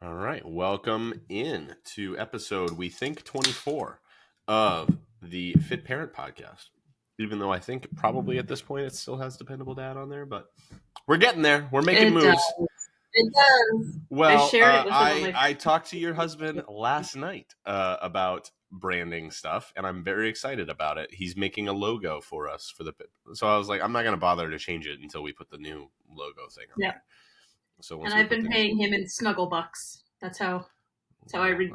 All right, welcome in to episode we think 24 of the Fit Parent Podcast. Even though I think probably at this point it still has Dependable Dad on there, but we're getting there. We're making It does. moves. It does. I Well, shared it with some of I my I friends. talked to your husband last night about branding stuff, and I'm very excited about it. He's making a logo for us for the. So I was like, I'm not going to bother to change it until we put the new logo thing on Yeah. there. So once And we I've put been paying him in snuggle bucks. That's how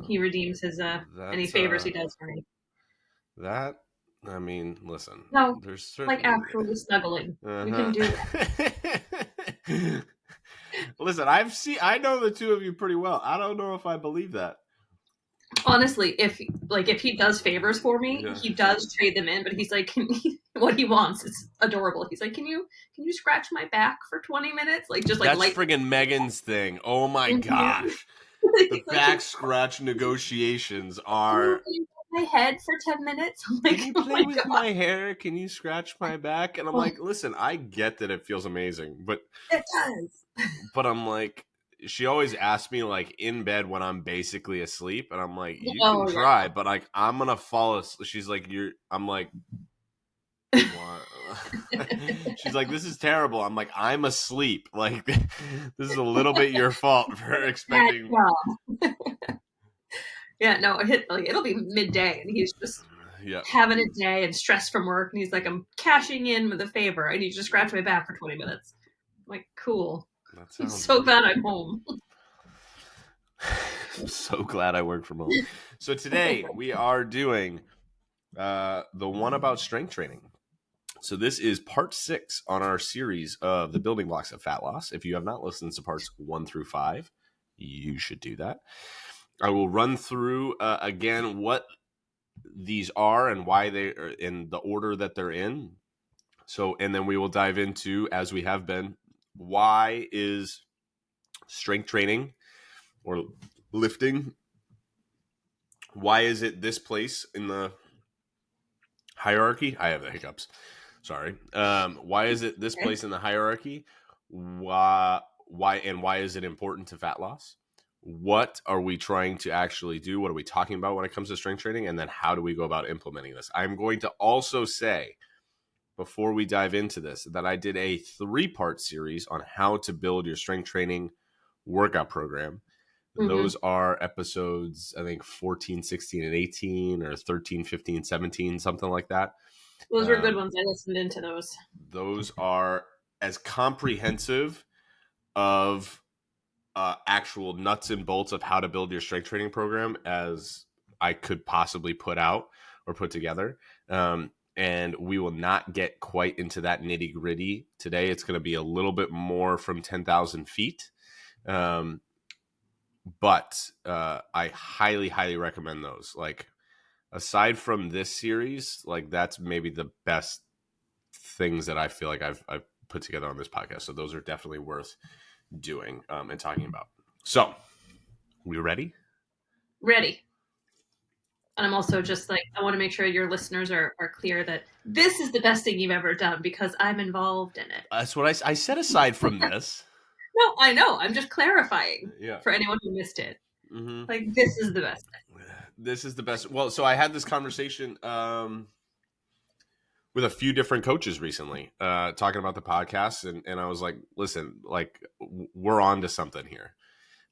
he redeems his any that's favors he does for me. that. I mean, listen. No, There's like certain. actually snuggling. We can do that. Listen, I know the two of you pretty well. I don't know if I believe that. Honestly, if he does favors for me, Yeah. he does trade them in. But he's like, what he wants is adorable. He's like, can you scratch my back for 20 minutes? Like just like That's light. friggin' Megan's thing. Oh my gosh. The He's like, back scratch negotiations can are. you my head for 10 minutes? I'm like, Can you oh play my with god. my hair? Can you scratch my back? And I'm Oh, like, listen, I get that it feels amazing, but it does. I'm like, she always asks me like in bed when I'm basically asleep, and I'm like, you can Oh yeah. try, but like I'm gonna fall asleep. She's like, I'm like, what? She's like, this is terrible. I'm like, I'm asleep. Like, this is a little bit your fault for Bad expecting. job. Yeah, no, it'll be midday and he's just Yeah, having a day and stressed from work and he's like, I'm cashing in with a favor. I need you to scratch my back for 20 minutes. I'm like, cool. that I'm sounds. so glad I'm home. I'm so glad I work from home. So today we are doing the one about strength training. So this is part 6 on our series of the building blocks of fat loss. If you have not listened to parts 1 through 5, you should do that. I will run through again what these are and why they are in the order that they're in. So, and then we will dive into, as we have been, why is strength training or lifting, why is it this place in the hierarchy? I have the hiccups. Sorry. Why is it this place in the hierarchy? Why is it important to fat loss? What are we trying to actually do? What are we talking about when it comes to strength training? And then how do we go about implementing this? I'm going to also say, before we dive into this, that I did a 3-part series on how to build your strength training workout program. Mm-hmm. Those are episodes, I think, 14, 16, and 18, or 13, 15, 17, something like that. Those were good ones. I listened into those. Those are as comprehensive of actual nuts and bolts of how to build your strength training program as I could possibly put out or put together. And we will not get quite into that nitty gritty today. It's going to be a little bit more from 10,000 feet. But I highly, highly recommend those. Like, aside from this series, like that's maybe the best things that I feel like I've put together on this podcast. So those are definitely worth doing and talking about. So, we ready? Ready. And I'm also just like, I want to make sure your listeners are clear that this is the best thing you've ever done because I'm involved in it. That's what I said aside from this. No, I know. I'm just clarifying Yeah. for anyone who missed it. Mm-hmm. Like, this is the best thing. This is the best. Well, so I had this conversation with a few different coaches recently talking about the podcast. And I was like, listen, like we're on to something here.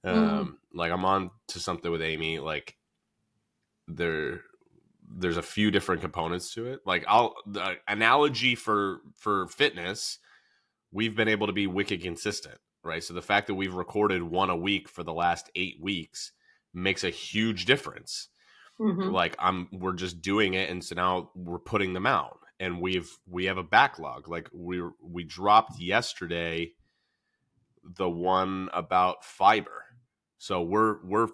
Like I'm on to something with Amy. Like there's a few different components to it. Like the analogy for fitness, we've been able to be wicked consistent, right? So the fact that we've recorded one a week for the last 8 weeks makes a huge difference. Mm-hmm. Like we're just doing it, and so now we're putting them out, and we have a backlog. Like we dropped yesterday the one about fiber, so we're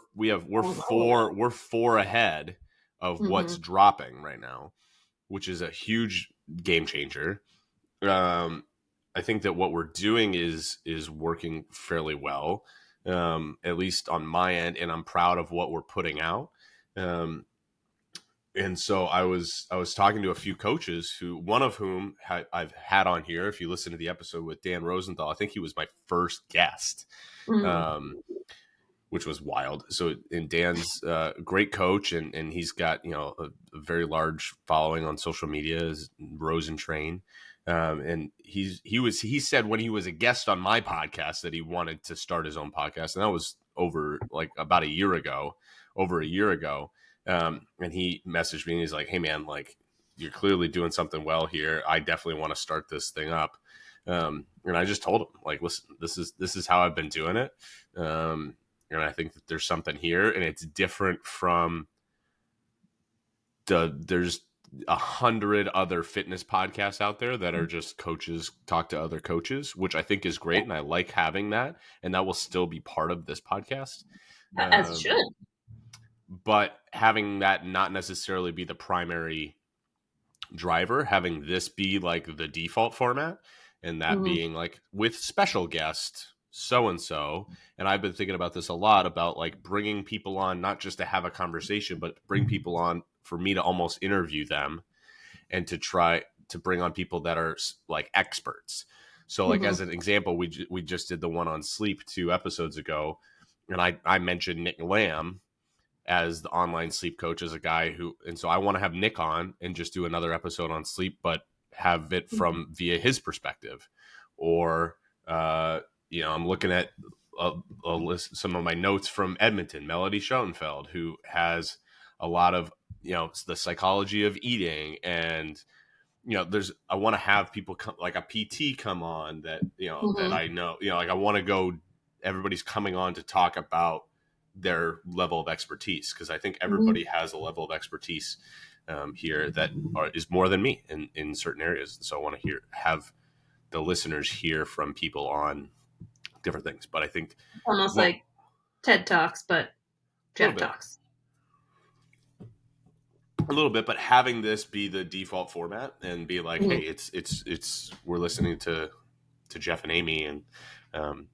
4 ahead of what's dropping right now, which is a huge game changer. I think that what we're doing is working fairly well, at least on my end, and I'm proud of what we're putting out. And so I was talking to a few coaches one of whom I've had on here. If you listen to the episode with Dan Rosenthal, I think he was my first guest. which was wild. So, and Dan's great coach, and he's got, you know, a very large following on social media, is Rose and Train. And he said when he was a guest on my podcast that he wanted to start his own podcast, and that was over like about a year ago, over a year ago. And he messaged me and he's like, "Hey man, like you're clearly doing something well here. I definitely want to start this thing up." And I just told him, like, listen, this is how I've been doing it. And I think that there's something here, and it's different from there's 100 other fitness podcasts out there that are just coaches talk to other coaches, which I think is great. And I like having that, and that will still be part of this podcast. As it should. But having that not necessarily be the primary driver, having this be like the default format, and that being like with special guest so and so. And I've been thinking about this a lot, about like bringing people on, not just to have a conversation, but bring people on for me to almost interview them, and to try to bring on people that are like experts. So like as an example, we just did the one on sleep 2 episodes ago, and I mentioned Nick Lamb as the online sleep coach, as a guy who, and so I want to have Nick on and just do another episode on sleep, but have it from via his perspective. Or, you know, I'm looking at a list, some of my notes from Edmonton, Melody Schoenfeld, who has a lot of, you know, the psychology of eating. And, you know, I want to have people come, like a PT come on that, you know, that I know, you know, like I want to go, everybody's coming on to talk about their level of expertise, because I think everybody has a level of expertise here that is more than me in certain areas. So I want to have the listeners hear from people on different things. But I think almost like TED Talks, but Jeff Talks. A little bit, but having this be the default format and be like, hey, it's we're listening to Jeff and Amy, and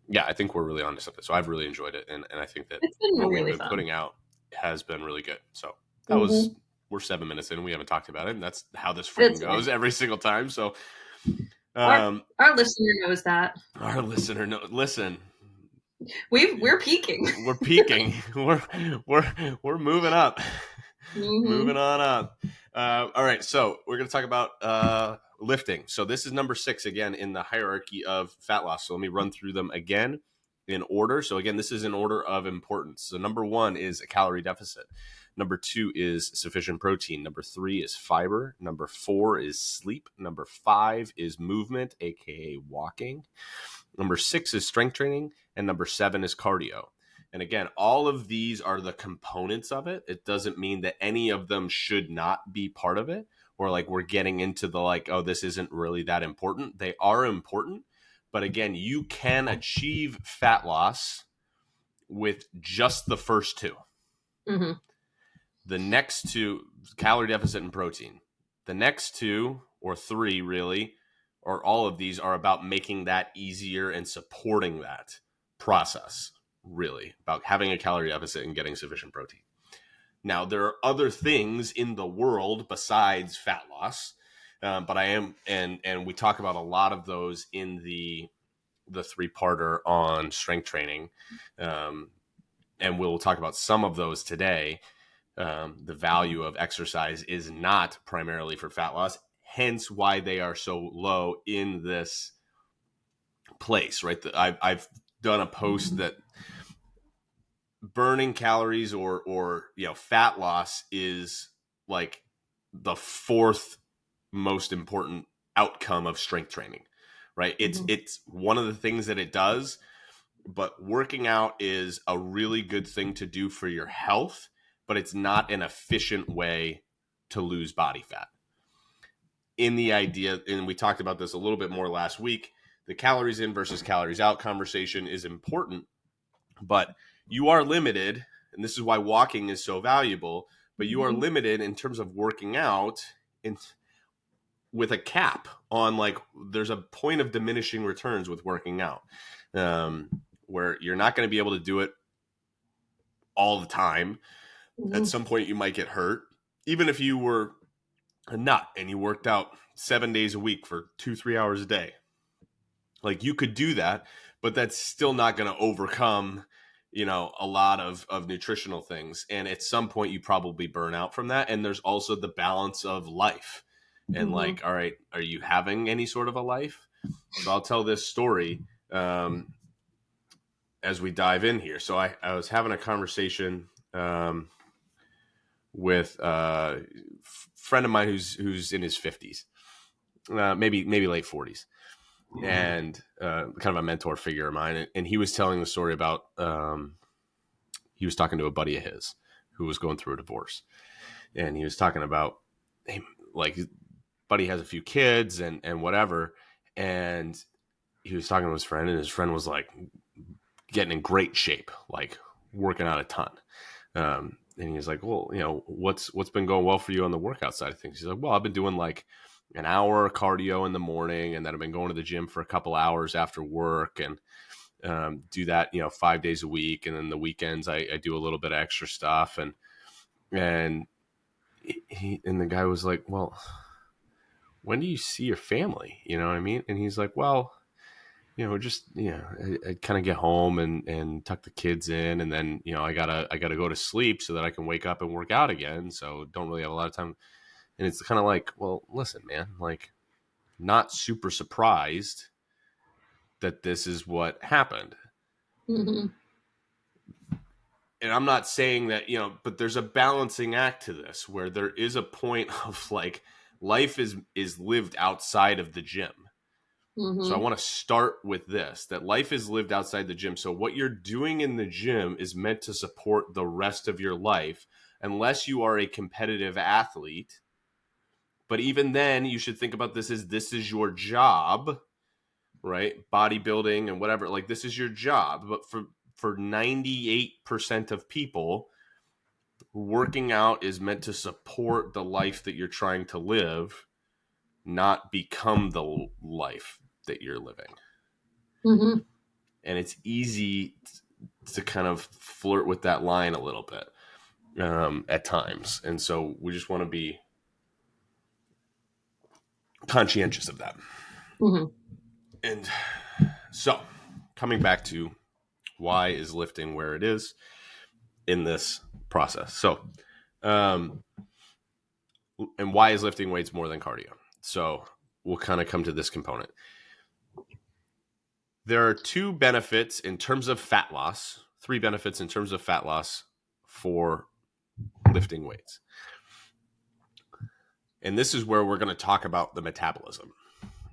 yeah, I think we're really onto something. So I've really enjoyed it, and I think that it's been what really we've been fun. putting out has been really good. So that was, we're 7 minutes in, we haven't talked about it, and that's how this freaking goes every single time. So our listener knows that. Our listener knows. Listen, we're peaking. We're peaking. we're moving up. Moving on up. All right, so we're going to talk about lifting. So this is number 6 again in the hierarchy of fat loss. So let me run through them again in order. So again, this is in order of importance. So number 1 is a calorie deficit. Number 2 is sufficient protein. Number 3 is fiber. Number 4 is sleep. Number 5 is movement, aka walking. Number 6 is strength training, and number 7 is cardio. And again, all of these are the components of it. It doesn't mean that any of them should not be part of it, or like we're getting into the like, oh, this isn't really that important. They are important. But again, you can achieve fat loss with just the first 2. The next 2, calorie deficit and protein. The next 2 or 3 really, or all of these, are about making that easier and supporting that process. Really about having a calorie deficit and getting sufficient protein. Now, there are other things in the world besides fat loss, but I am, and we talk about a lot of those in the 3-parter on strength training, and we'll talk about some of those today. The value of exercise is not primarily for fat loss, hence why they are so low in this place, right? I've done a post that burning calories or you know, fat loss is like the 4th most important outcome of strength training, right? It's one of the things that it does, but working out is a really good thing to do for your health, but it's not an efficient way to lose body fat. In the idea, and we talked about this a little bit more last week, the calories in versus calories out conversation is important, but you are limited, and this is why walking is so valuable, but you are limited in terms of working out with a cap on, like, there's a point of diminishing returns with working out, where you're not going to be able to do it all the time. At some point you might get hurt. Even if you were a nut and you worked out 7 days a week for 2-3 hours a day, like, you could do that, but that's still not going to overcome a lot of nutritional things. And at some point you probably burn out from that. And there's also the balance of life. And Mm-hmm. like, all right, are you having any sort of a life? So I'll tell this story as we dive in here. So I was having a conversation with a friend of mine who's in his 50s, maybe late 40s, and kind of a mentor figure of mine. And he was telling the story about he was talking to a buddy of his who was going through a divorce, and he was talking about, hey, like, buddy has a few kids and whatever, and he was talking to his friend, and his friend was like getting in great shape, like working out a ton. And he was like, well, what's been going well for you on the workout side of things? He's like, well, I've been doing like an hour cardio in the morning, and then I've been going to the gym for a couple hours after work, and do that, 5 days a week. And then the weekends I do a little bit of extra stuff. And and the guy was like, well, when do you see your family? You know what I mean? And he's like, well, just, I kind of get home and tuck the kids in, and then, I gotta go to sleep so that I can wake up and work out again. So don't really have a lot of time. And it's kind of like, well, listen, man, like, not super surprised that this is what happened. Mm-hmm. And I'm not saying that, but there's a balancing act to this where there is a point of like, life is lived outside of the gym. So I Mm-hmm. want to start with this, that life is lived outside the gym. So what you're doing in the gym is meant to support the rest of your life, unless you are a competitive athlete. But even then, you should think about this is your job, right? Bodybuilding and whatever, like, this is your job. But for 98% of people, working out is meant to support the life that you're trying to live, not become the life that you're living. Mm-hmm. And it's easy to kind of flirt with that line a little bit at times. And so we just want to be conscientious of that. Mm-hmm. And so, coming back to why is lifting where it is in this process. So, and why is lifting weights more than cardio? So we'll kind of come to this component. There are two benefits in terms of fat loss, three benefits in terms of fat loss for lifting weights. And this is where we're going to talk about the metabolism.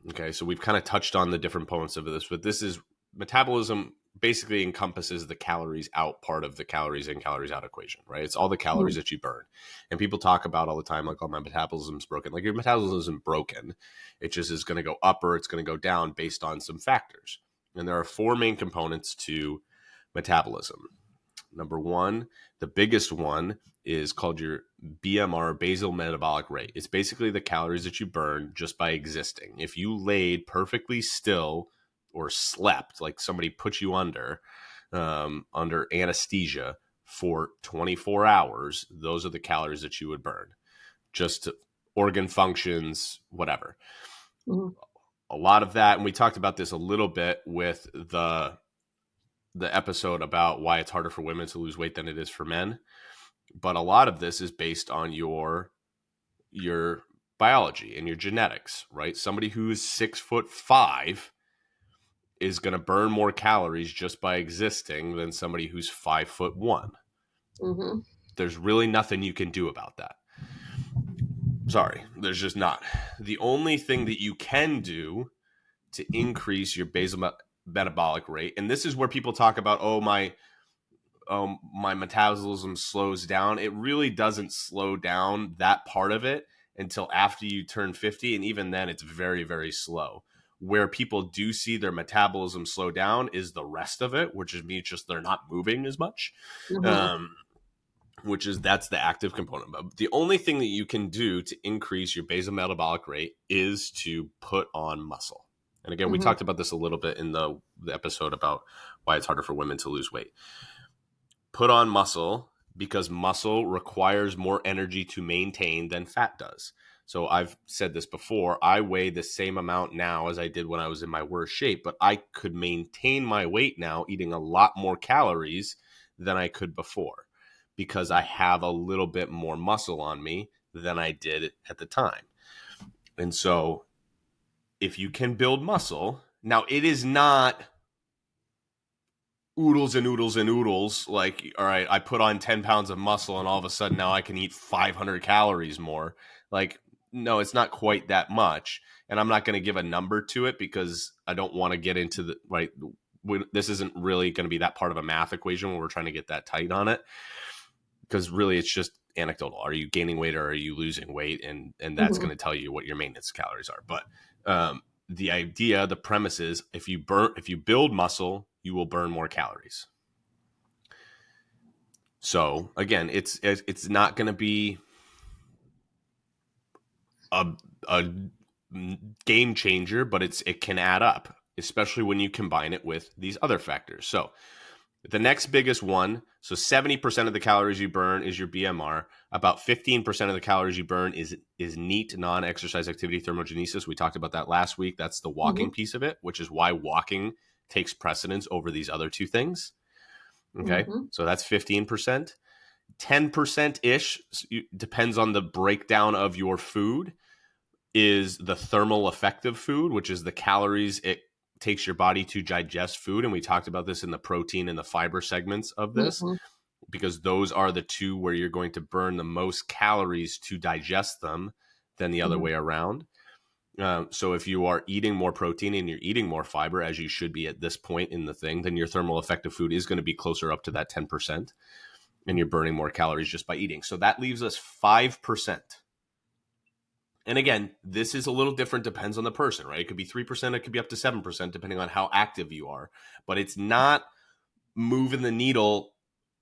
Okay, so we've kind of touched on the different components of this, but this is metabolism basically encompasses the calories out part of the calories in, calories out equation, right? It's all the calories that you burn. And people talk about all the time, like, oh, my metabolism's broken. Like, your metabolism isn't broken. It just is going to go up or it's going to go down based on some factors. And there are four main components to metabolism. Number one, the biggest one, is called your BMR, basal metabolic rate. It's basically the calories that you burn just by existing. If you laid perfectly still or slept, like somebody put you under anesthesia for 24 hours, those are the calories that you would burn. Just organ functions, whatever. Mm-hmm. A lot of that, and we talked about this a little bit with the episode about why it's harder for women to lose weight than it is for men. But a lot of this is based on your biology and your genetics, right? Somebody who's 6'5" is going to burn more calories just by existing than somebody who's 5'1". Mm-hmm. There's really nothing you can do about that. Sorry, there's just not. The only thing that you can do to increase your basal metabolic rate, and this is where people talk about, oh, my metabolism slows down. It really doesn't slow down, that part of it, until after you turn 50. And even then, it's very, very slow. Where people do see their metabolism slow down is the rest of it, which is means just they're not moving as much. Mm-hmm. That's the active component. But the only thing that you can do to increase your basal metabolic rate is to put on muscle. And again, we Mm-hmm. talked about this a little bit in the episode about why it's harder for women to lose weight. Put on muscle because muscle requires more energy to maintain than fat does. So I've said this before, I weigh the same amount now as I did when I was in my worst shape, but I could maintain my weight now eating a lot more calories than I could before because I have a little bit more muscle on me than I did at the time. And so if you can build muscle, now it is not oodles and oodles and oodles. Like, all right, I put on 10 pounds of muscle and all of a sudden now I can eat 500 calories more. Like, no, it's not quite that much. And I'm not going to give a number to it because I don't want to get into the, right, this isn't really going to be that part of a math equation when we're trying to get that tight on it. Because really it's just anecdotal. Are you gaining weight or are you losing weight? And that's going to tell you what your maintenance calories are. But the idea, the premise is if you build muscle, you will burn more calories. So again, it's not going to be a game changer, but it can add up, especially when you combine it with these other factors. So the next biggest one, so 70% of the calories you burn is your BMR. About 15% of the calories you burn is NEAT, non-exercise activity thermogenesis. We talked about that last week. That's the walking piece of it, which is why walking takes precedence over these other two things. Okay, so that's 15%. 10%-ish, depends on the breakdown of your food, is the thermal effective food, which is the calories it takes your body to digest food. And we talked about this in the protein and the fiber segments of this, because those are the two where you're going to burn the most calories to digest them than the other way around. So if you are eating more protein and you're eating more fiber, as you should be at this point in the thing, then your thermal effective food is going to be closer up to that 10%. And you're burning more calories just by eating. So that leaves us 5%. And again, this is a little different, depends on the person, right? It could be 3%, it could be up to 7%, depending on how active you are. But it's not moving the needle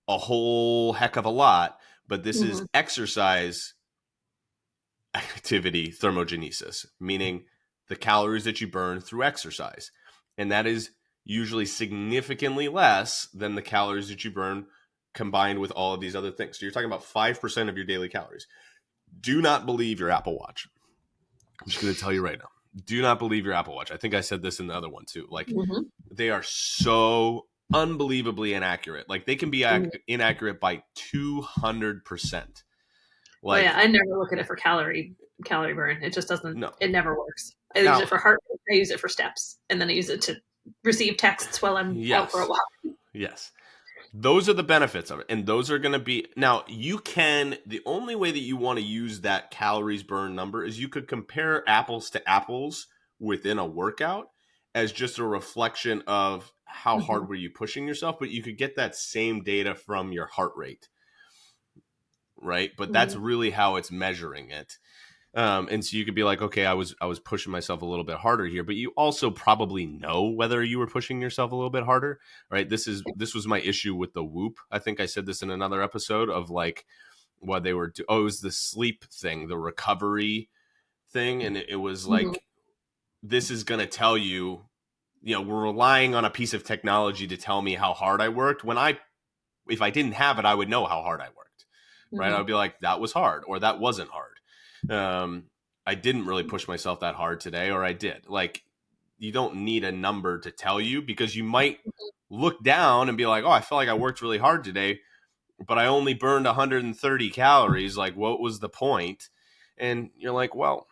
a whole heck of a lot. But this is exercise activity thermogenesis, meaning the calories that you burn through exercise. And that is usually significantly less than the calories that you burn combined with all of these other things. So you're talking about 5% of your daily calories. Do not believe your Apple Watch. I'm just going to tell you right now. Do not believe your Apple Watch. I think I said this in the other one too. Like, they are so unbelievably inaccurate. Like, they can be inaccurate by 200%. Like, I never look at it for calorie burn. It just doesn't. No. It never works. I use it for heart rate. I use it for steps, and then I use it to receive texts while I'm out for a walk. Yes. Those are the benefits of it. And those are going to be, now the only way that you want to use that calories burn number is you could compare apples to apples within a workout as just a reflection of how hard were you pushing yourself, but you could get that same data from your heart rate, right? But that's really how it's measuring it. And so you could be like, okay, I was pushing myself a little bit harder here, but you also probably know whether you were pushing yourself a little bit harder, right? This was my issue with the Whoop. I think I said this in another episode of like what they were. It was the sleep thing, the recovery thing, and it was like, this is going to tell you, we're relying on a piece of technology to tell me how hard I worked. If I didn't have it, I would know how hard I worked, right? I would be like, that was hard, or that wasn't hard. I didn't really push myself that hard today, or I did. Like, you don't need a number to tell you, because you might look down and be like, oh, I feel like I worked really hard today, but I only burned 130 calories. Like, what was the point? And you're like, well,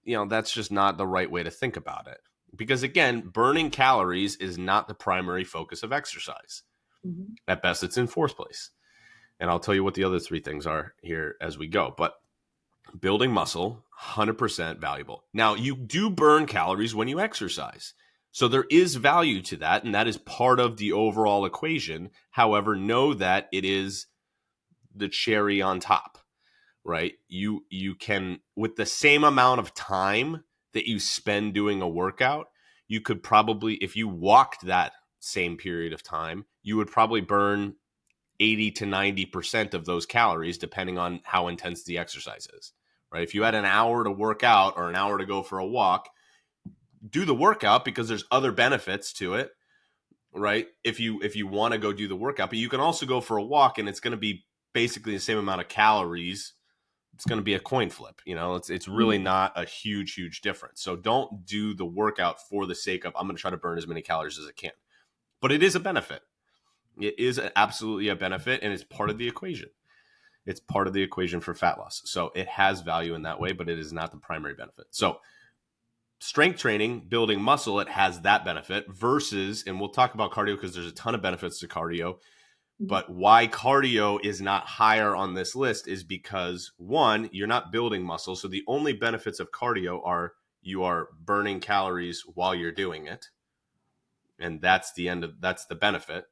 that's just not the right way to think about it. Because again, burning calories is not the primary focus of exercise. At best, it's in fourth place. And I'll tell you what the other three things are here as we go. But building muscle, 100% valuable. Now, you do burn calories when you exercise. So there is value to that, and that is part of the overall equation. However, know that it is the cherry on top, right? You can, with the same amount of time that you spend doing a workout, you could probably, if you walked that same period of time, you would probably burn 80 to 90% of those calories, depending on how intense the exercise is, right? If you had an hour to work out or an hour to go for a walk, do the workout, because there's other benefits to it, right? If you want to go do the workout, but you can also go for a walk and it's going to be basically the same amount of calories, it's going to be a coin flip. It's really not a huge difference. So don't do the workout for the sake of, I'm going to try to burn as many calories as I can. But it is a benefit. It is absolutely a benefit, and it's part of the equation. It's part of the equation for fat loss. So it has value in that way, but it is not the primary benefit. So strength training, building muscle, it has that benefit versus, and we'll talk about cardio because there's a ton of benefits to cardio. But why cardio is not higher on this list is because, one, you're not building muscle. So the only benefits of cardio are you are burning calories while you're doing it. And that's the benefit.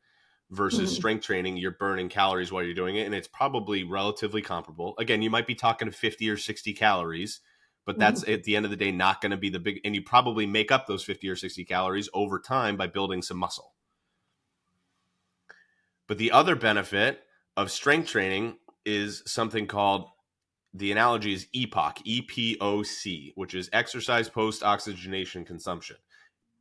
Versus strength training, you're burning calories while you're doing it. And it's probably relatively comparable. Again, you might be talking 50 or 60 calories, but that's at the end of the day not going to be the big, and you probably make up those 50 or 60 calories over time by building some muscle. But the other benefit of strength training is something called, the analogy is EPOC, EPOC, which is exercise post-oxygenation consumption.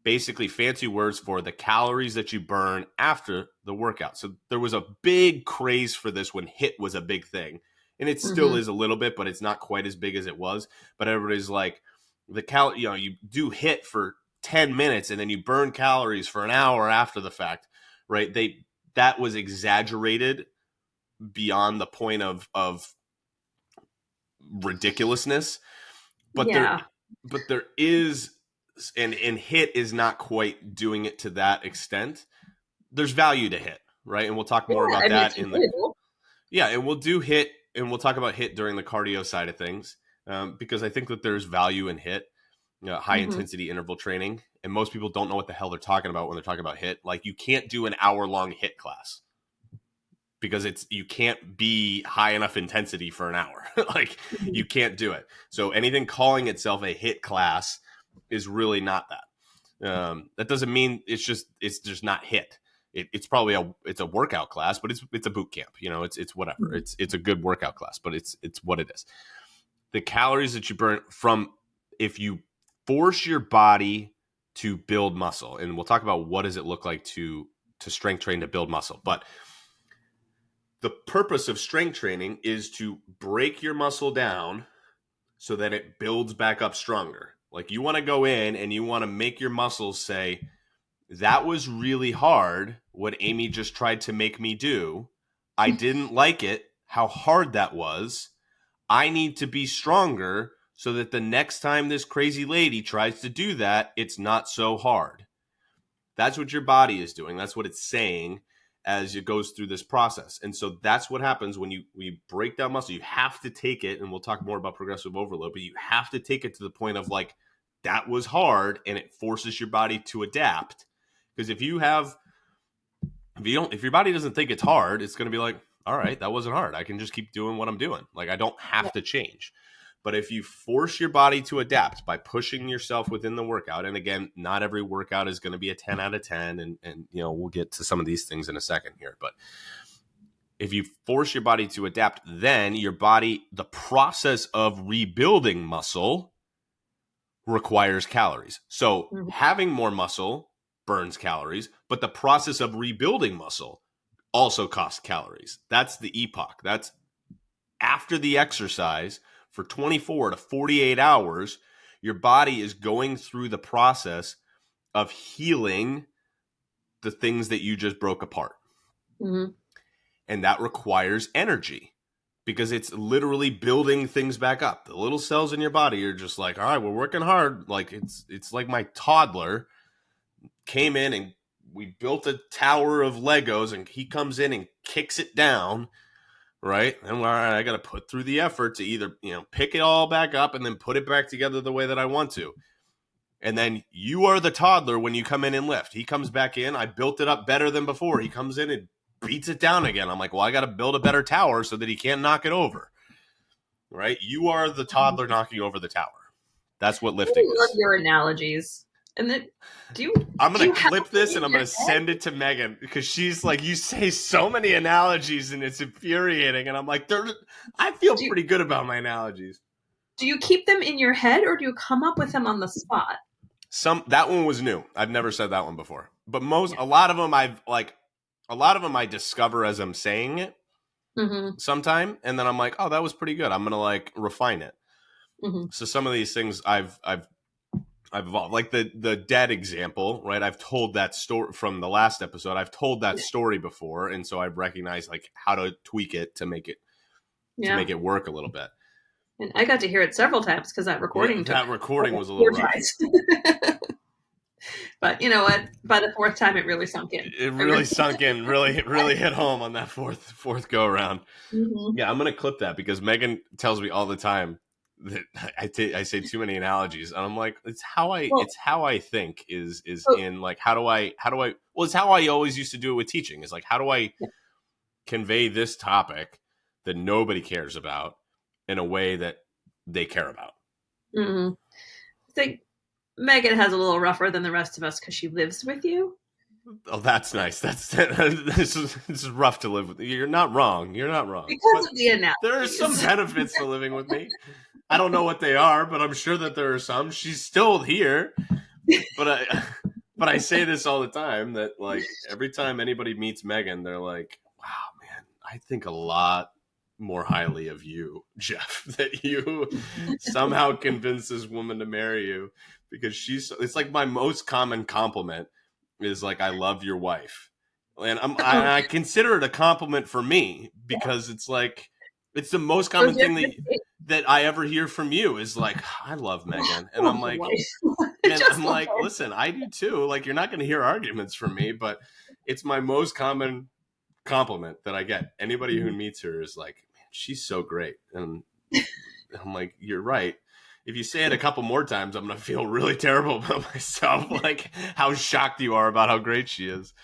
Basically fancy words for the calories that you burn after the workout. So there was a big craze for this when HIIT was a big thing. And it still is a little bit, but it's not quite as big as it was. But everybody's like, you do HIIT for 10 minutes and then you burn calories for an hour after the fact, right? That was exaggerated beyond the point of ridiculousness. But there is, and HIIT is not quite doing it to that extent. There's value to HIIT, right? And we'll talk more about that and we'll do HIIT, and we'll talk about HIIT during the cardio side of things, because I think that there's value in HIIT, high intensity interval training, and most people don't know what the hell they're talking about when they're talking about HIIT. Like, you can't do an hour-long HIIT class because you can't be high enough intensity for an hour. Like, you can't do it. So anything calling itself a HIIT class is really not that. That doesn't mean it's just not HIIT. It's probably a workout class, but it's a boot camp. It's whatever. It's a good workout class, but it's what it is. The calories that you burn from, if you force your body to build muscle, and we'll talk about what does it look like to strength train to build muscle. But the purpose of strength training is to break your muscle down so that it builds back up stronger. Like, you want to go in and you want to make your muscles say, that was really hard, what Amy just tried to make me do. I didn't like it, how hard that was. I need to be stronger so that the next time this crazy lady tries to do that, it's not so hard. That's what your body is doing. That's what it's saying as it goes through this process. And so that's what happens when we break down muscle. You have to take it, and we'll talk more about progressive overload, but you have to take it to the point of, like, that was hard, and it forces your body to adapt. Because if your body doesn't think it's hard, it's going to be like, all right, that wasn't hard. I can just keep doing what I'm doing. Like, I don't have to change. But if you force your body to adapt by pushing yourself within the workout, and again, not every workout is going to be a 10 out of 10, and we'll get to some of these things in a second here. But if you force your body to adapt, then the process of rebuilding muscle requires calories. So having more muscle burns calories, but the process of rebuilding muscle also costs calories. That's the EPOC. That's after the exercise for 24 to 48 hours, your body is going through the process of healing the things that you just broke apart. And that requires energy because it's literally building things back up. The little cells in your body are just like, all right, we're working hard. Like, it's like my toddler came in and we built a tower of Legos, and he comes in and kicks it down, right? And all right, I got to put through the effort to either, pick it all back up and then put it back together the way that I want to. And then you are the toddler when you come in and lift. He comes back in. I built it up better than before. He comes in and beats it down again. I'm like, well, I got to build a better tower so that he can't knock it over, right? You are the toddler knocking over the tower. That's what lifting is. I love your analogies. And then, I'm going to clip this and I'm going to send it to Megan because she's like, you say so many analogies and it's infuriating. And I'm like, I feel pretty good about my analogies. Do you keep them in your head or do you come up with them on the spot? That one was new. I've never said that one before. But a lot of them I discover as I'm saying it. sometime, and then I'm like, oh, that was pretty good. I'm gonna like refine it. So some of these things I've evolved, like the dead example, right? I've told that story from the last episode. I've told that story before, and so I've recognized like how to tweak it to make it work a little bit. And I got to hear it several times because that recording was a little rough. But you know what? By the fourth time, it really sunk in. It really sunk in. Really hit home on that fourth go around. Yeah, I'm gonna clip that because Megan tells me all the time that I say too many analogies, and I'm like, it's how I think is in like how do I well, it's how I always used to do it with teaching. Is like how do I convey this topic that nobody cares about in a way that they care about. I think Megan has a little rougher than the rest of us because she lives with you. Oh, that's nice. This is rough to live with. You're not wrong. Because of the analogies. There are some benefits to living with me. I don't know what they are, but I'm sure that there are some. She's still here, but I say this all the time that like every time anybody meets Megan, they're like, "Wow, man, I think a lot more highly of you, Jeff. That you somehow convinced this woman to marry you because it's like my most common compliment is like, I love your wife. And I consider it a compliment for me because it's like, it's the most common thing that I ever hear from you is like, I love Megan. And I'm like, listen, I do too. Like, you're not going to hear arguments from me, but it's my most common compliment that I get. Anybody who meets her is like, man, she's so great. And I'm like, you're right. If you say it a couple more times, I'm going to feel really terrible about myself. Like how shocked you are about how great she is.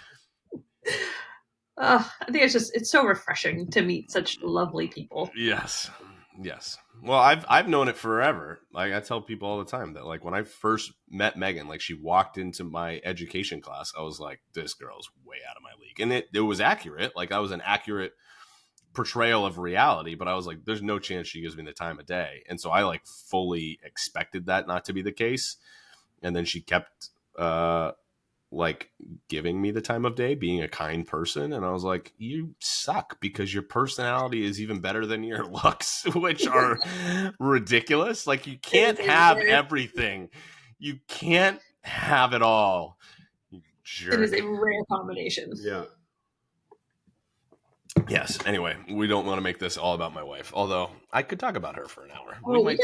I think it's so refreshing to meet such lovely people. Yes. Well, I've known it forever. Like I tell people all the time that like when I first met Megan, like she walked into my education class, I was like, this girl's way out of my league. And it was accurate. Like that was an accurate portrayal of reality, but I was like, there's no chance she gives me the time of day. And so I like fully expected that not to be the case. And then she kept like giving me the time of day, being a kind person. And I was like, you suck because your personality is even better than your looks, which are ridiculous. Like you can't have everything. You can't have it all. Jerk. It is a rare combination. Yeah. Yes. Anyway, we don't want to make this all about my wife, although I could talk about her for an hour. We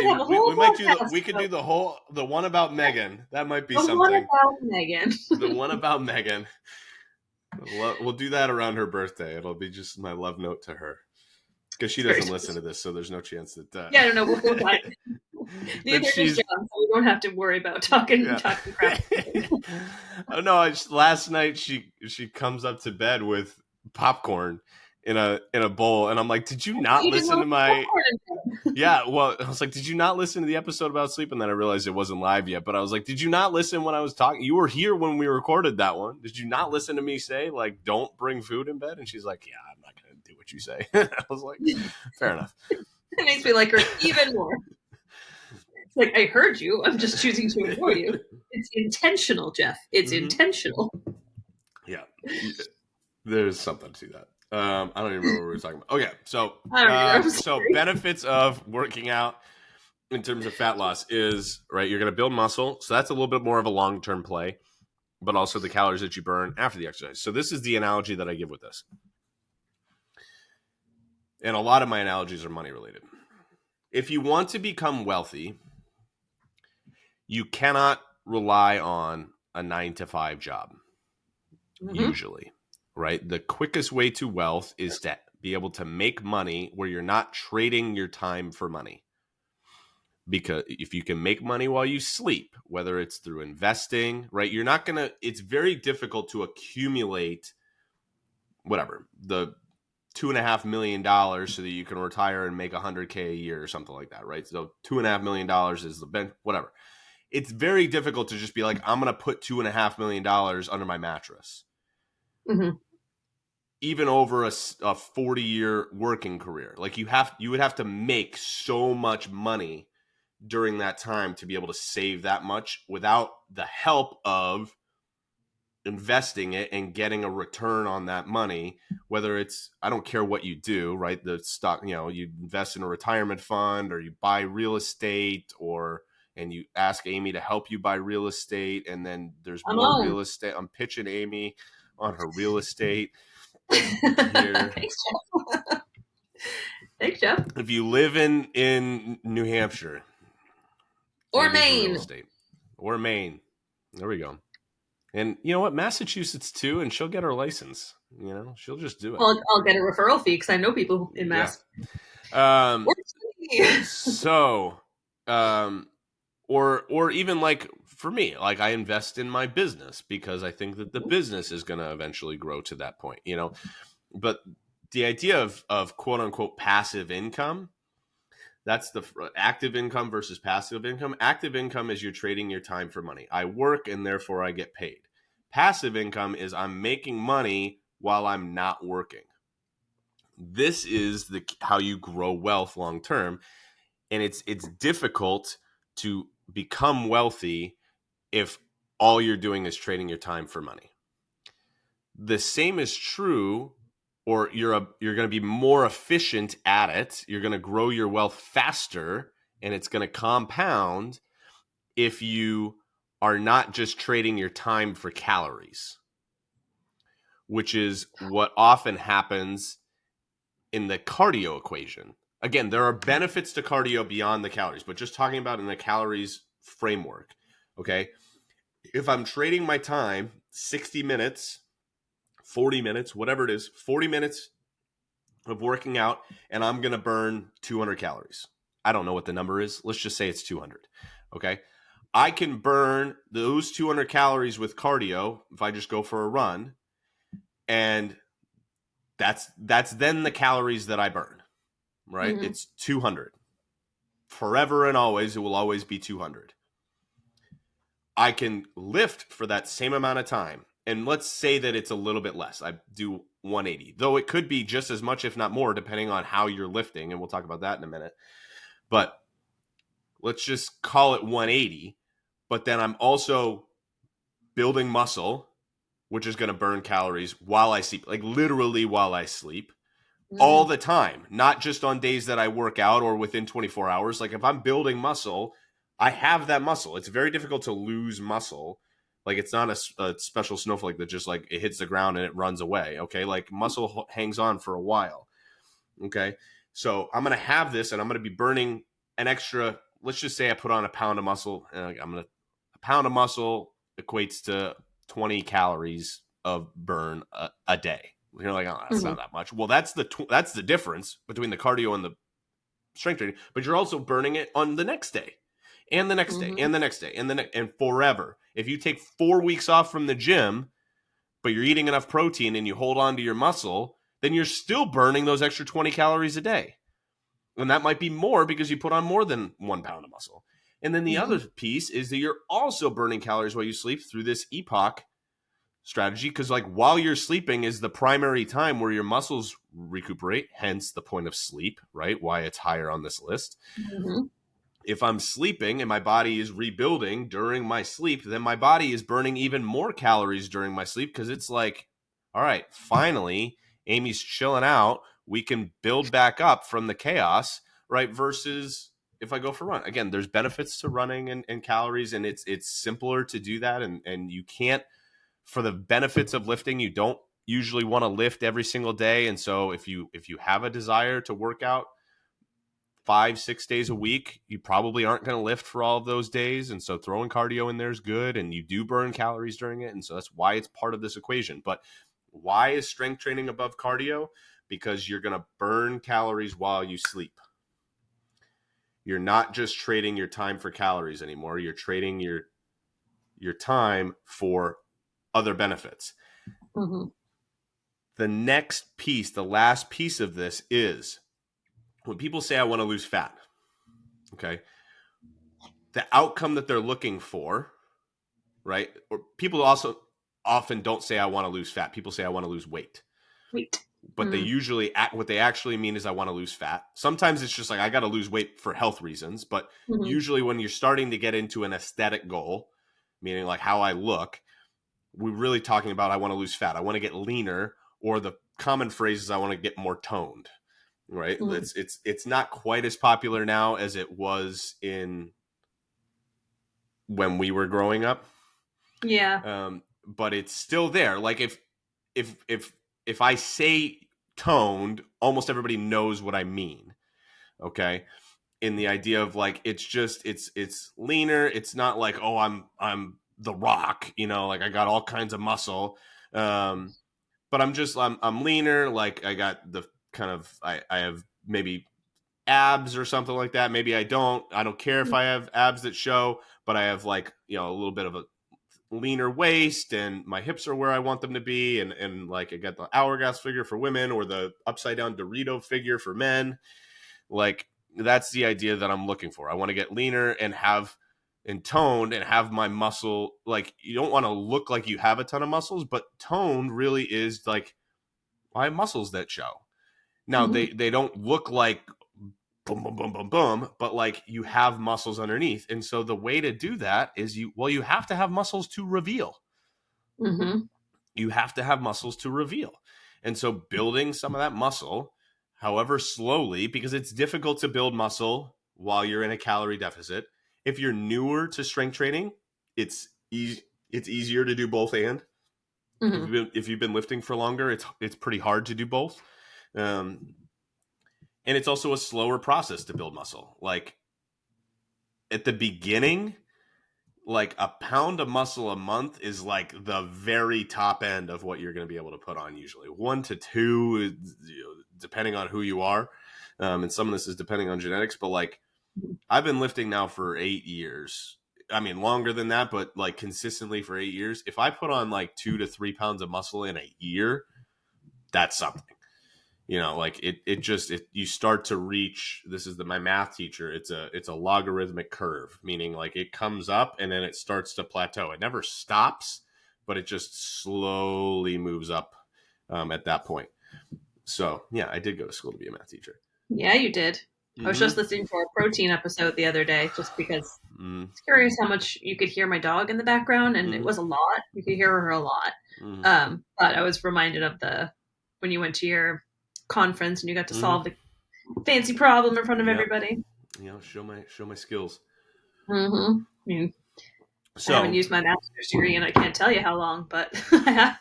could do the one about Megan. That might be something. The one about Megan. The one about Megan. We'll do that around her birthday. It'll be just my love note to her because she doesn't listen to this, so there's no chance that. Yeah, I don't know. We'll find. Neither is John, so we don't have to worry about talking crap. Oh no! Last night she comes up to bed with popcorn in a bowl, and I'm like, did you not listen to my well, I was like, did you not listen to the episode about sleep? And then I realized it wasn't live yet, but I was like, did you not listen when I was talking? You were here when we recorded that one. Did you not listen to me say like, don't bring food in bed? And she's like, yeah, I'm not gonna do what you say. I was like, fair enough. It makes me like her even more. It's like, I heard you, I'm just choosing to ignore you. It's intentional, Jeff. It's intentional. Yeah, there's something to that. I don't even remember what we were talking about. Okay, so benefits of working out in terms of fat loss is, right, you're going to build muscle. So that's a little bit more of a long-term play, but also the calories that you burn after the exercise. So this is the analogy that I give with this. And a lot of my analogies are money related. If you want to become wealthy, you cannot rely on a 9-to-5 job, usually. Right? The quickest way to wealth is to be able to make money where you're not trading your time for money. Because if you can make money while you sleep, whether it's through investing, right? You're not going to, it's very difficult to accumulate whatever, the $2.5 million so that you can retire and make $100K a year or something like that, right? So $2.5 million is the bench, whatever. It's very difficult to just be like, I'm going to put $2.5 million under my mattress. Even over a 40-year working career, like you would have to make so much money during that time to be able to save that much without the help of investing it and getting a return on that money, whether it's, I don't care what you do, right? The stock, you invest in a retirement fund, or you buy real estate, and you ask Amy to help you buy real estate. And then there's I'm more on. real estate. I'm pitching Amy on her real estate here. Thanks, Jeff. Thanks, Jeff. If you live in New Hampshire, Or Amy's a real Maine. estate, or Maine. There we go. And you know what? Massachusetts too, and she'll get her license. She'll just do it. I'll get a referral fee because I know people in Mass. Yeah. So, or even like for me, like I invest in my business because I think that the business is going to eventually grow to that point. But the idea of quote unquote passive income, that's the active income versus passive income. Active income is you're trading your time for money. I work and therefore I get paid. Passive income is I'm making money while I'm not working. This is how you grow wealth long term, and it's difficult to become wealthy if all you're doing is trading your time for money. The same is true, or you're going to be more efficient at it. You're going to grow your wealth faster, and it's going to compound if you are not just trading your time for calories, which is what often happens in the cardio equation. Again, there are benefits to cardio beyond the calories, but just talking about in the calories framework, okay? If I'm trading my time 60 minutes, 40 minutes, whatever it is, 40 minutes of working out, and I'm going to burn 200 calories. I don't know what the number is. Let's just say it's 200, okay? I can burn those 200 calories with cardio if I just go for a run, and that's then the calories that I burn, right? Mm-hmm. It's 200. Forever and always, it will always be 200. I can lift for that same amount of time. And let's say that it's a little bit less. I do 180, though it could be just as much, if not more, depending on how you're lifting. And we'll talk about that in a minute. But let's just call it 180. But then I'm also building muscle, which is going to burn calories while I sleep, like literally while I sleep. All the time, not just on days that I work out or within 24 hours. Like if I'm building muscle, I have that muscle. It's very difficult to lose muscle. Like it's not a special snowflake that just like it hits the ground and it runs away. Okay. Like muscle hangs on for a while. Okay. So I'm going to have this and I'm going to be burning an extra, let's just say I put on a pound of muscle. A pound of muscle equates to 20 calories of burn a day. You're like, oh, that's not that much. Well, that's the difference between the cardio and the strength training. But you're also burning it on the next day, and the next day, and the next day, and forever. If you take 4 weeks off from the gym, but you're eating enough protein and you hold on to your muscle, then you're still burning those extra 20 calories a day, and that might be more because you put on more than 1 pound of muscle. And then the other piece is that you're also burning calories while you sleep through this EPOC strategy, because like while you're sleeping is the primary time where your muscles recuperate, hence the point of sleep, right? Why it's higher on this list. If I'm sleeping and my body is rebuilding during my sleep, then my body is burning even more calories during my sleep, because it's like, all right, finally Amy's chilling out, we can build back up from the chaos, right? Versus if I go for a run. Again, there's benefits to running and calories, and it's simpler to do that, and you can't, for the benefits of lifting, you don't usually want to lift every single day. And so if you have a desire to work out 5-6 days a week, you probably aren't going to lift for all of those days. And so throwing cardio in there is good, and you do burn calories during it. And so that's why it's part of this equation. But why is strength training above cardio? Because you're going to burn calories while you sleep. You're not just trading your time for calories anymore. You're trading your time for other benefits. The next piece, the last piece of this is when people say, I want to lose fat, okay, the outcome that they're looking for, right? Or people also often don't say, I want to lose fat. People say, I want to lose weight. But they usually, what they actually mean is, I want to lose fat. Sometimes it's just like, I got to lose weight for health reasons. But usually when you're starting to get into an aesthetic goal, meaning like how I look, we're really talking about I want to lose fat, I want to get leaner, or the common phrase is I want to get more toned, right? Mm. It's not quite as popular now as it was in when we were growing up. Yeah. But it's still there. Like if I say toned, almost everybody knows what I mean. Okay. In the idea of like it's leaner. It's not like, oh, I'm the Rock, like I got all kinds of muscle. But I'm leaner, like I got the kind of I have maybe abs or something like that. Maybe I don't care if I have abs that show, but I have like, a little bit of a leaner waist and my hips are where I want them to be. And like I got the hourglass figure for women or the upside down Dorito figure for men. Like that's the idea that I'm looking for. I want to get leaner and toned and have my muscle. Like you don't want to look like you have a ton of muscles, but toned really is like I have muscles that show. Now Mm-hmm. they don't look like boom, boom, boom, boom, boom, but like you have muscles underneath. And so the way to do that is you have to have muscles to reveal. Mm-hmm. You have to have muscles to reveal. And so building some of that muscle, however slowly, because it's difficult to build muscle while you're in a calorie deficit. If you're newer to strength training, it's easy. It's easier to do both. And Mm-hmm. if you've been lifting for longer, it's pretty hard to do both. Um, and it's also a slower process to build muscle. Like at the beginning, like a pound of muscle a month is like the very top end of what you're going to be able to put on usually 1 to 2, depending on who you are. And some of this is depending on genetics, but like I've been lifting now for 8 years. I mean, longer than that, but like consistently for 8 years. If I put on like 2 to 3 pounds of muscle in a year, that's something. Like you start to reach, this is my math teacher, it's a logarithmic curve, meaning like it comes up and then it starts to plateau. It never stops, but it just slowly moves up at that point. So yeah, I did go to school to be a math teacher. Yeah, you did. I was just Mm-hmm. listening to our protein episode the other day just because Mm-hmm. it's curious how much you could hear my dog in the background, and it Mm-hmm. was a lot. You could hear her a lot. Mm-hmm. But I was reminded of the when you went to your conference and you got to Mm-hmm. solve the fancy problem in front of Yep. everybody. Show my skills. Mm-hmm. I mean, I haven't So used my master's degree and I can't tell you how long, but I have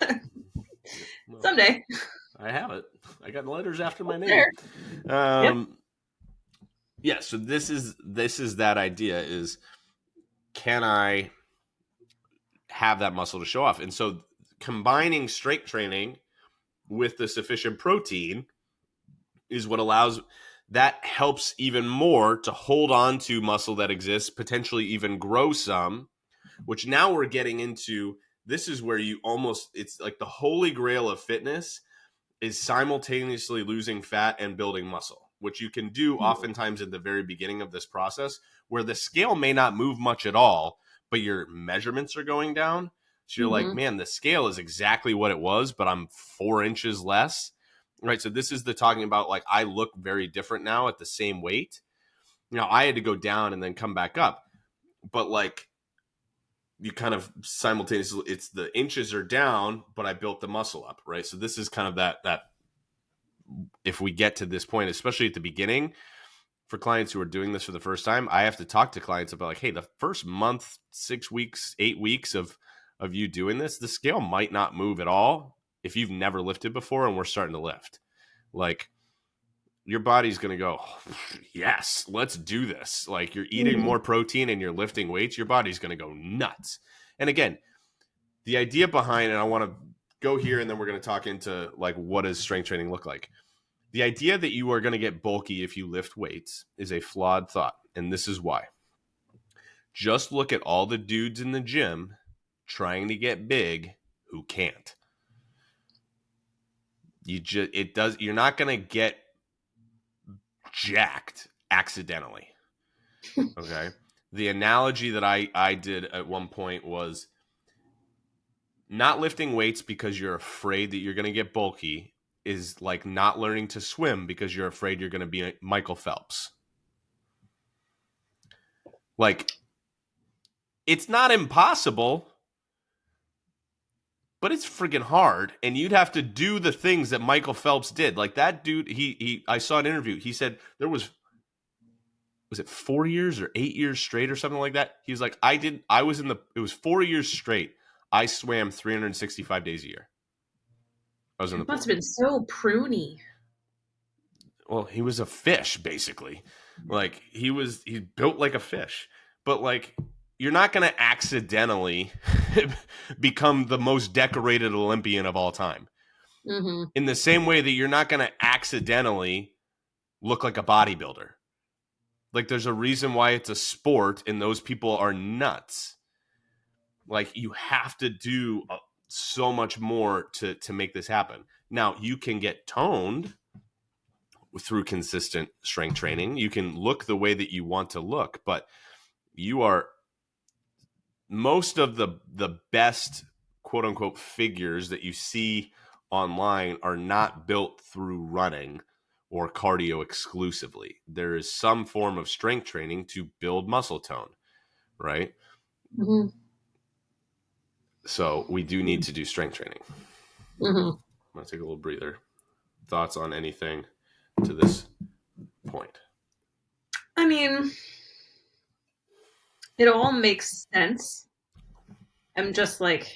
well, someday. I have it. I got letters after my name. There. Yep. Um, yeah. So this is that idea is, can I have that muscle to show off? And so combining strength training with the sufficient protein is what allows that helps even more to hold on to muscle that exists, potentially even grow some, which now we're getting into. This is where it's like the holy grail of fitness is simultaneously losing fat and building muscle, which you can do oftentimes in the very beginning of this process, where the scale may not move much at all, but your measurements are going down. So you're like, Mm-hmm. man, the scale is exactly what it was, but I'm 4 inches less. Right. So this is the talking about like I look very different now at the same weight. I had to go down and then come back up. But like you kind of simultaneously, it's the inches are down, but I built the muscle up. Right. So this is kind of that if we get to this point, especially at the beginning, for clients who are doing this for the first time, I have to talk to clients about like, hey, the first month, 6 weeks, 8 weeks of you doing this, the scale might not move at all if you've never lifted before and we're starting to lift. Like your body's going to go, yes, let's do this. Like you're eating Mm-hmm. more protein and you're lifting weights, your body's going to go nuts. And again, the idea behind, and I want to go here and then we're going to talk into like, what does strength training look like? The idea that you are going to get bulky if you lift weights is a flawed thought. And this is why. Just look at all the dudes in the gym trying to get big who can't. You're not going to get jacked accidentally. Okay. The analogy that I did at one point was not lifting weights because you're afraid that you're going to get bulky is like not learning to swim because you're afraid you're going to be Michael Phelps. Like, it's not impossible, but it's friggin' hard, and you'd have to do the things that Michael Phelps did. Like that dude, he I saw an interview. He said there was it 4 years or 8 years straight or something like that? He was like, it was 4 years straight. I swam 365 days a year. I was in the It must pool. have been so pruny. Well, he was a fish, basically. Like he's built like a fish. But like you're not going to accidentally become the most decorated Olympian of all time. Mm-hmm. In the same way that you're not going to accidentally look like a bodybuilder. Like there's a reason why it's a sport and those people are nuts. Like you have to do so much more to make this happen. Now, you can get toned through consistent strength training. You can look the way that you want to look, but you are most of the best quote unquote figures that you see online are not built through running or cardio exclusively. There is some form of strength training to build muscle tone, right? Mm-hmm. So we do need to do strength training. Mm-hmm. I'm going to take a little breather. Thoughts on anything to this point? I mean, it all makes sense. I'm just like,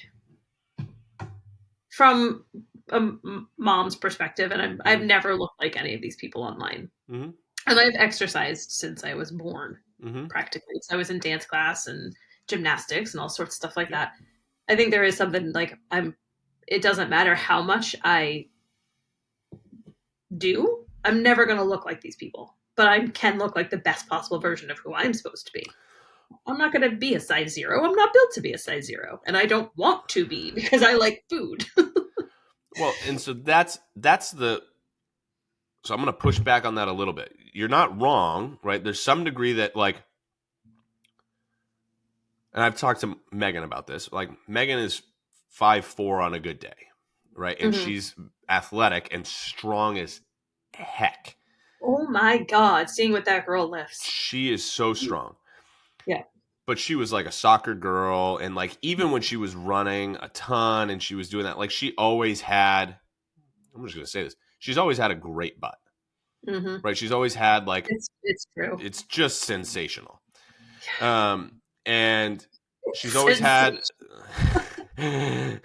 from a mom's perspective, and I've never looked like any of these people online. Mm-hmm. And I've exercised since I was born, Mm-hmm. practically. So I was in dance class and gymnastics and all sorts of stuff like that. I think there is something like it doesn't matter how much I do, I'm never going to look like these people, but I can look like the best possible version of who I'm supposed to be. I'm not going to be a size 0. I'm not built to be a size 0, and I don't want to be because I like food. Well, and so that's the so I'm going to push back on that a little bit. You're not wrong, right? There's some degree that like, and I've talked to Megan about this. Like Megan is 5'4" on a good day, right? And Mm-hmm. she's athletic and strong as heck. Oh my God, seeing what that girl lifts. She is so strong. Yeah. But she was like a soccer girl, and like even when she was running a ton and she was doing that, like she always had, I'm just going to say this, she's always had a great butt. Mm-hmm. Right? She's always had like it's true. it's just sensational. And she's always Sensation. had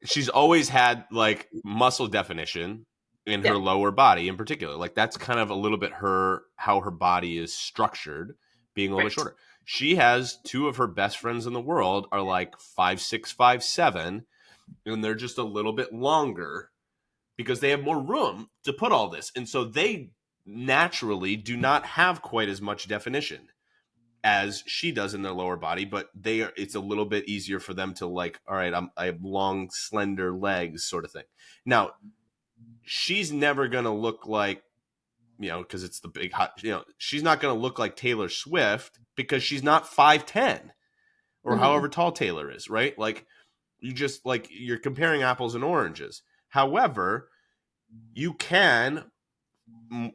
she's always had like muscle definition in her Yeah. lower body in particular. Like that's kind of a little bit how her body is structured, being a little bit Right. shorter. She has two of her best friends in the world are like 5'6", 5'7", and they're just a little bit longer because they have more room to put all this. And so they naturally do not have quite as much definition as she does in their lower body, but it's a little bit easier for them to like, all right, I have long, slender legs sort of thing. Now, she's never going to look like, because it's the big hot, she's not going to look like Taylor Swift because she's not 5'10" or Mm-hmm. however tall Taylor is, right? Like you're comparing apples and oranges. However, you can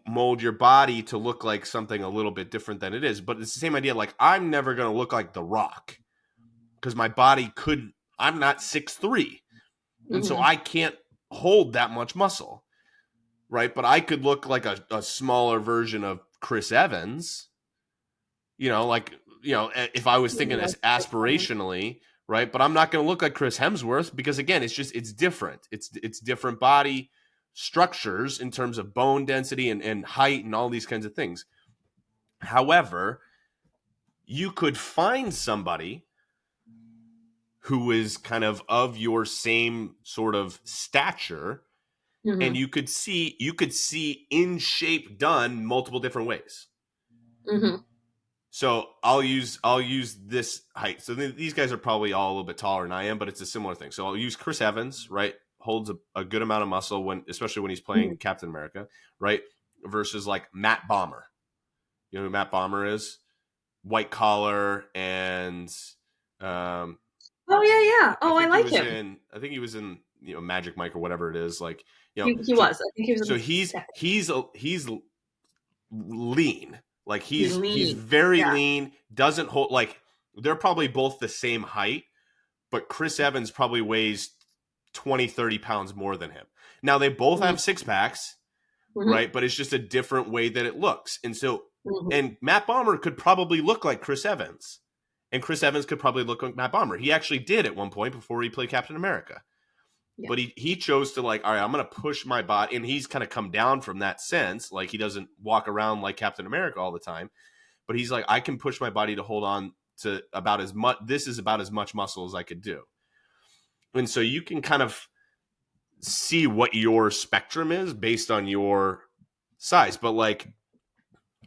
mold your body to look like something a little bit different than it is. But it's the same idea. Like I'm never going to look like The Rock because my body I'm not 6'3", and so Mm-hmm. I can't hold that much muscle, right? But I could look like a smaller version of Chris Evans, if I was thinking as aspirationally, right? But I'm not going to look like Chris Hemsworth because again, it's different. It's different body structures in terms of bone density and height and all these kinds of things. However, you could find somebody who is kind of your same sort of stature, Mm-hmm. and you could see in shape done multiple different ways. Mm-hmm. So I'll use this height. So these guys are probably all a little bit taller than I am, but it's a similar thing. So I'll use Chris Evans, right? Holds a good amount of muscle especially when he's playing Mm-hmm. Captain America, right? Versus like Matt Bomer. You know who Matt Bomer is? White collar and Oh yeah. Oh, I like him. I think he was in Magic Mike or whatever it is. Like He so was. I think he was in so the he's second. he's lean. Like He's he's lean. very Yeah. lean, doesn't hold like they're probably both the same height, but Chris Evans probably weighs 20, 30 pounds more than him. Now they both Mhm. have six packs, Mhm. right? But it's just a different way that it looks. And so, Mhm. and Matt Bomber could probably look like Chris Evans. And Chris Evans could probably look like Matt Bomber. He actually did at one point before he played Captain America. Yeah. But he chose to like, all right, I'm going to push my body. And he's kind of come down from that sense. Like he doesn't walk around like Captain America all the time. But he's like, I can push my body to hold on to about as much. This is about as much muscle as I could do. And so you can kind of see what your spectrum is based on your size. But like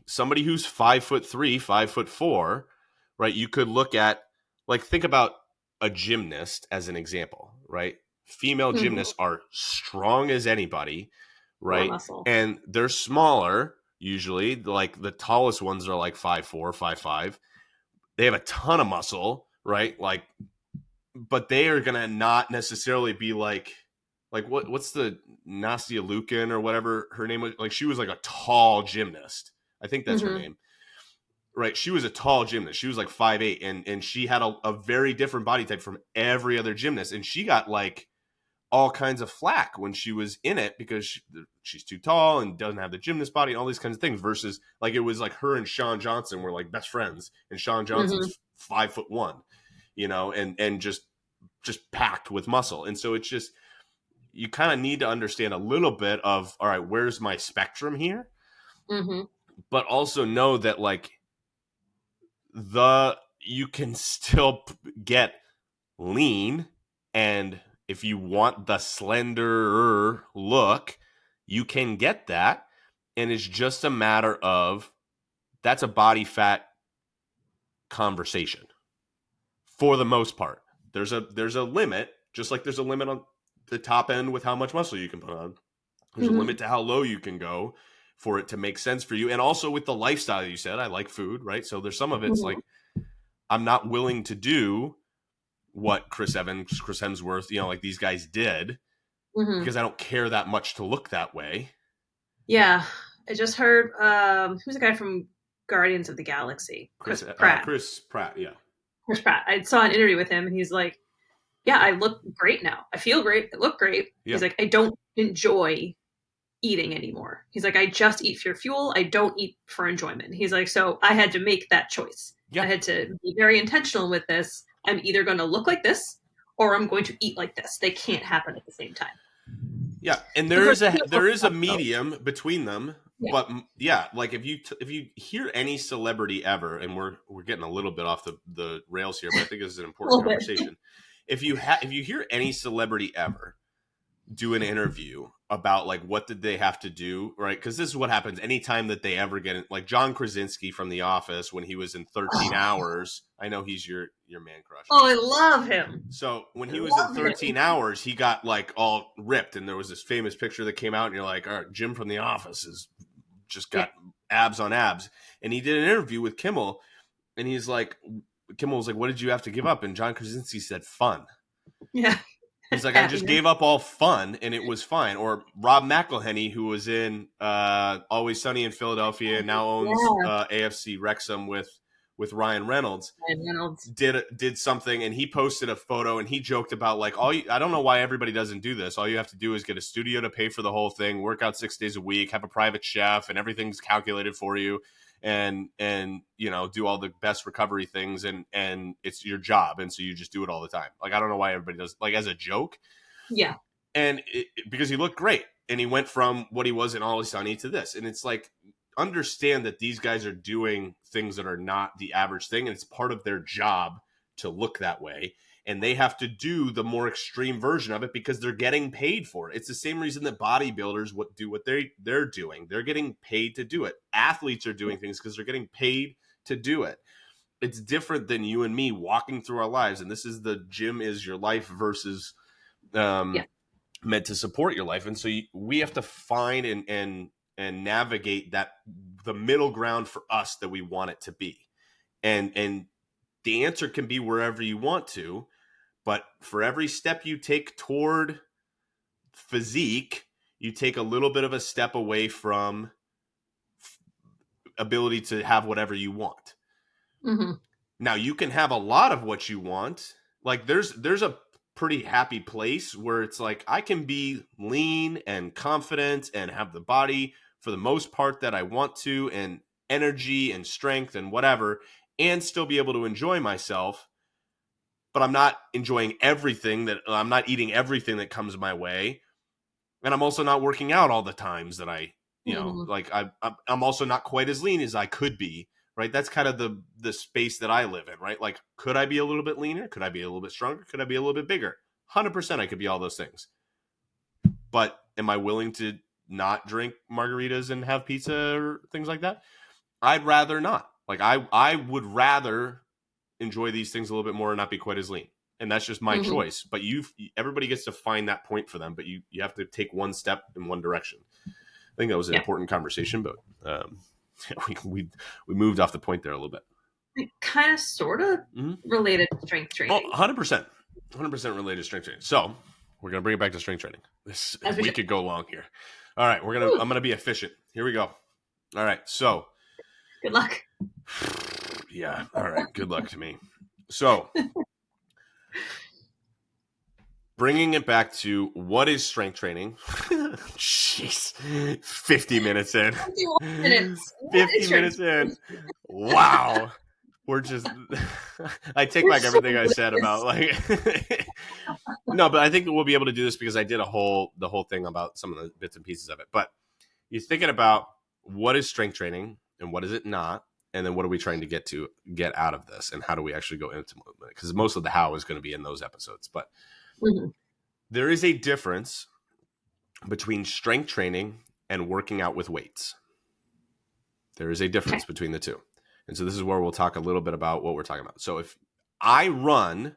somebody who's 5'3", 5'4", right? You could look at like think about a gymnast as an example, right? Female Mhm. gymnasts are strong as anybody, More right? muscle. And they're smaller usually. Like the tallest ones are like 5'4", 5'5". They have a ton of muscle, right? Like, but they are gonna not necessarily be like what's the Nastia Lukin or whatever her name was. Like she was like a tall gymnast. I think that's her Mhm. name. Right. She was a tall gymnast. She was like 5'8", and she had a very different body type from every other gymnast. And she got like all kinds of flack when she was in it because she's too tall and doesn't have the gymnast body and all these kinds of things. Versus like it was like her and Sean Johnson were like best friends, and Sean Mhm. Johnson's 5'1", and just packed with muscle. And so it's just you kind of need to understand a little bit of all right, where's my spectrum here, Mhm. but also know that like you can still get lean, and if you want the slenderer look, you can get that, and it's just a matter of that's a body fat conversation for the most part. There's a limit, just like there's a limit on the top end with how much muscle you can put on. There's a Mhm. limit to how low you can go for it to make sense for you, and also with the lifestyle you said. I like food, right? So there's some of it's Mhm. like I'm not willing to do what Chris Evans, Chris Hemsworth, like these guys did Mhm. because I don't care that much to look that way. Yeah. I just heard who's the guy from Guardians of the Galaxy? Chris Pratt. Chris Pratt, yeah, Chris Pratt. I saw an interview with him and he's like, "Yeah, I look great now. I feel great. I look great." yeah, He's like, "I don't enjoy eating anymore." He's like, "I just eat for fuel. I don't eat for enjoyment." He's like, "So I had to make that choice. I yeah, had to be very intentional with this. I'm either going to look like this or I'm going to eat like this. They can't happen at the same time." yeah. And Of course, there is a medium between them, yeah, but yeah, like if you hear any celebrity ever, and we're getting a little bit off the rails here, but I think this is an a important little bit. conversation. If you hear any celebrity ever do an interview about like what did they have to do, right? Because this is what happens anytime that they ever get in, like John Krasinski from The Office when he was in 13 Hours. I know he's your man crush. Oh, I love him. So when I he was in love him. 13 Hours, he got like all ripped, and there was this famous picture that came out, and you're like, all right, Jim from The Office is just Yeah, got abs on abs. And he did an interview with Kimmel, and he's like, Kimmel was like, what did you have to give up? And John Krasinski said, fun. yeah. He's like, I just Happiness. gave up all fun and it was fine. Or Rob McElhenney, who was in Always Sunny in Philadelphia and now owns Yeah, AFC Wrexham with Ryan Reynolds, Ryan Reynolds. did something, and he posted a photo and he joked about like I don't know why everybody doesn't do this. All you have to do is get a studio to pay for the whole thing, work out 6 days a week, have a private chef, and everything's calculated for you, and do all the best recovery things, and it's your job, and so you just do it all the time. Like I don't know why everybody does, like as a joke, Yeah, and because he looked great, and he went from what he was in Always Sunny to this, and it's like understand that these guys are doing things that are not the average thing, and it's part of their job to look that way, and they have to do the more extreme version of it because they're getting paid for it. It's the same reason that bodybuilders do what they're doing. They're getting paid to do it. Athletes are doing things because they're getting paid to do it. It's different than you and me walking through our lives, and this is the gym is your life versus yeah. um, meant to support your life. And so we have to find and navigate that the middle ground for us that we want it to be. And the answer can be wherever you want to, but for every step you take toward physique, you take a little bit of a step away from ability to have whatever you want. Hmm. Now you can have a lot of what you want. Like there's a pretty happy place where it's like I can be lean and confident and have the body for the most part that I want to, and energy and strength and whatever, and still be able to enjoy myself. But I'm not enjoying everything that I'm not eating everything that comes my way. And I'm also not working out all the times that I, Mhm. like I'm also not quite as lean as I could be. Right. That's kind of the space that I live in. Right. Like, could I be a little bit leaner? Could I be a little bit stronger? Could I be a little bit bigger? 100% I could be all those things. But am I willing to not drink margaritas and have pizza or things like that? I'd rather not. Like, I would rather enjoy these things a little bit more and not be quite as lean. And that's just my Mhm. choice. But everybody gets to find that point for them, but you have to take one step in one direction. I think that was an Yeah. important conversation, but we moved off the point there a little bit. Kind of, sort of Mm-hmm. related to strength Oh, training. 100%. 100% related to strength training. So we're going to bring it back to strength training. As we We should. could go long here. All right. Woo. I'm going to be efficient. Here we go. All right. So, Good luck. yeah. All right. Good luck to me. So, bringing it back to what is strength training? Jeez, 50 minutes in. 21 minutes. What is 50 strength minutes in. training? Wow. We're just, I take We're back so everything I good at said about this. like, no, but I think we'll be able to do this because I did the whole thing about some of the bits and pieces of it. But you're thinking about what is strength training and what is it not, and then what are we trying to get out of this, and how do we actually go into movement? Because most of the how is going to be in those episodes. But Mhm. there is a difference between strength training and working out with weights. There is a difference Okay. between the two. And so this is where we'll talk a little bit about what we're talking about. So if I run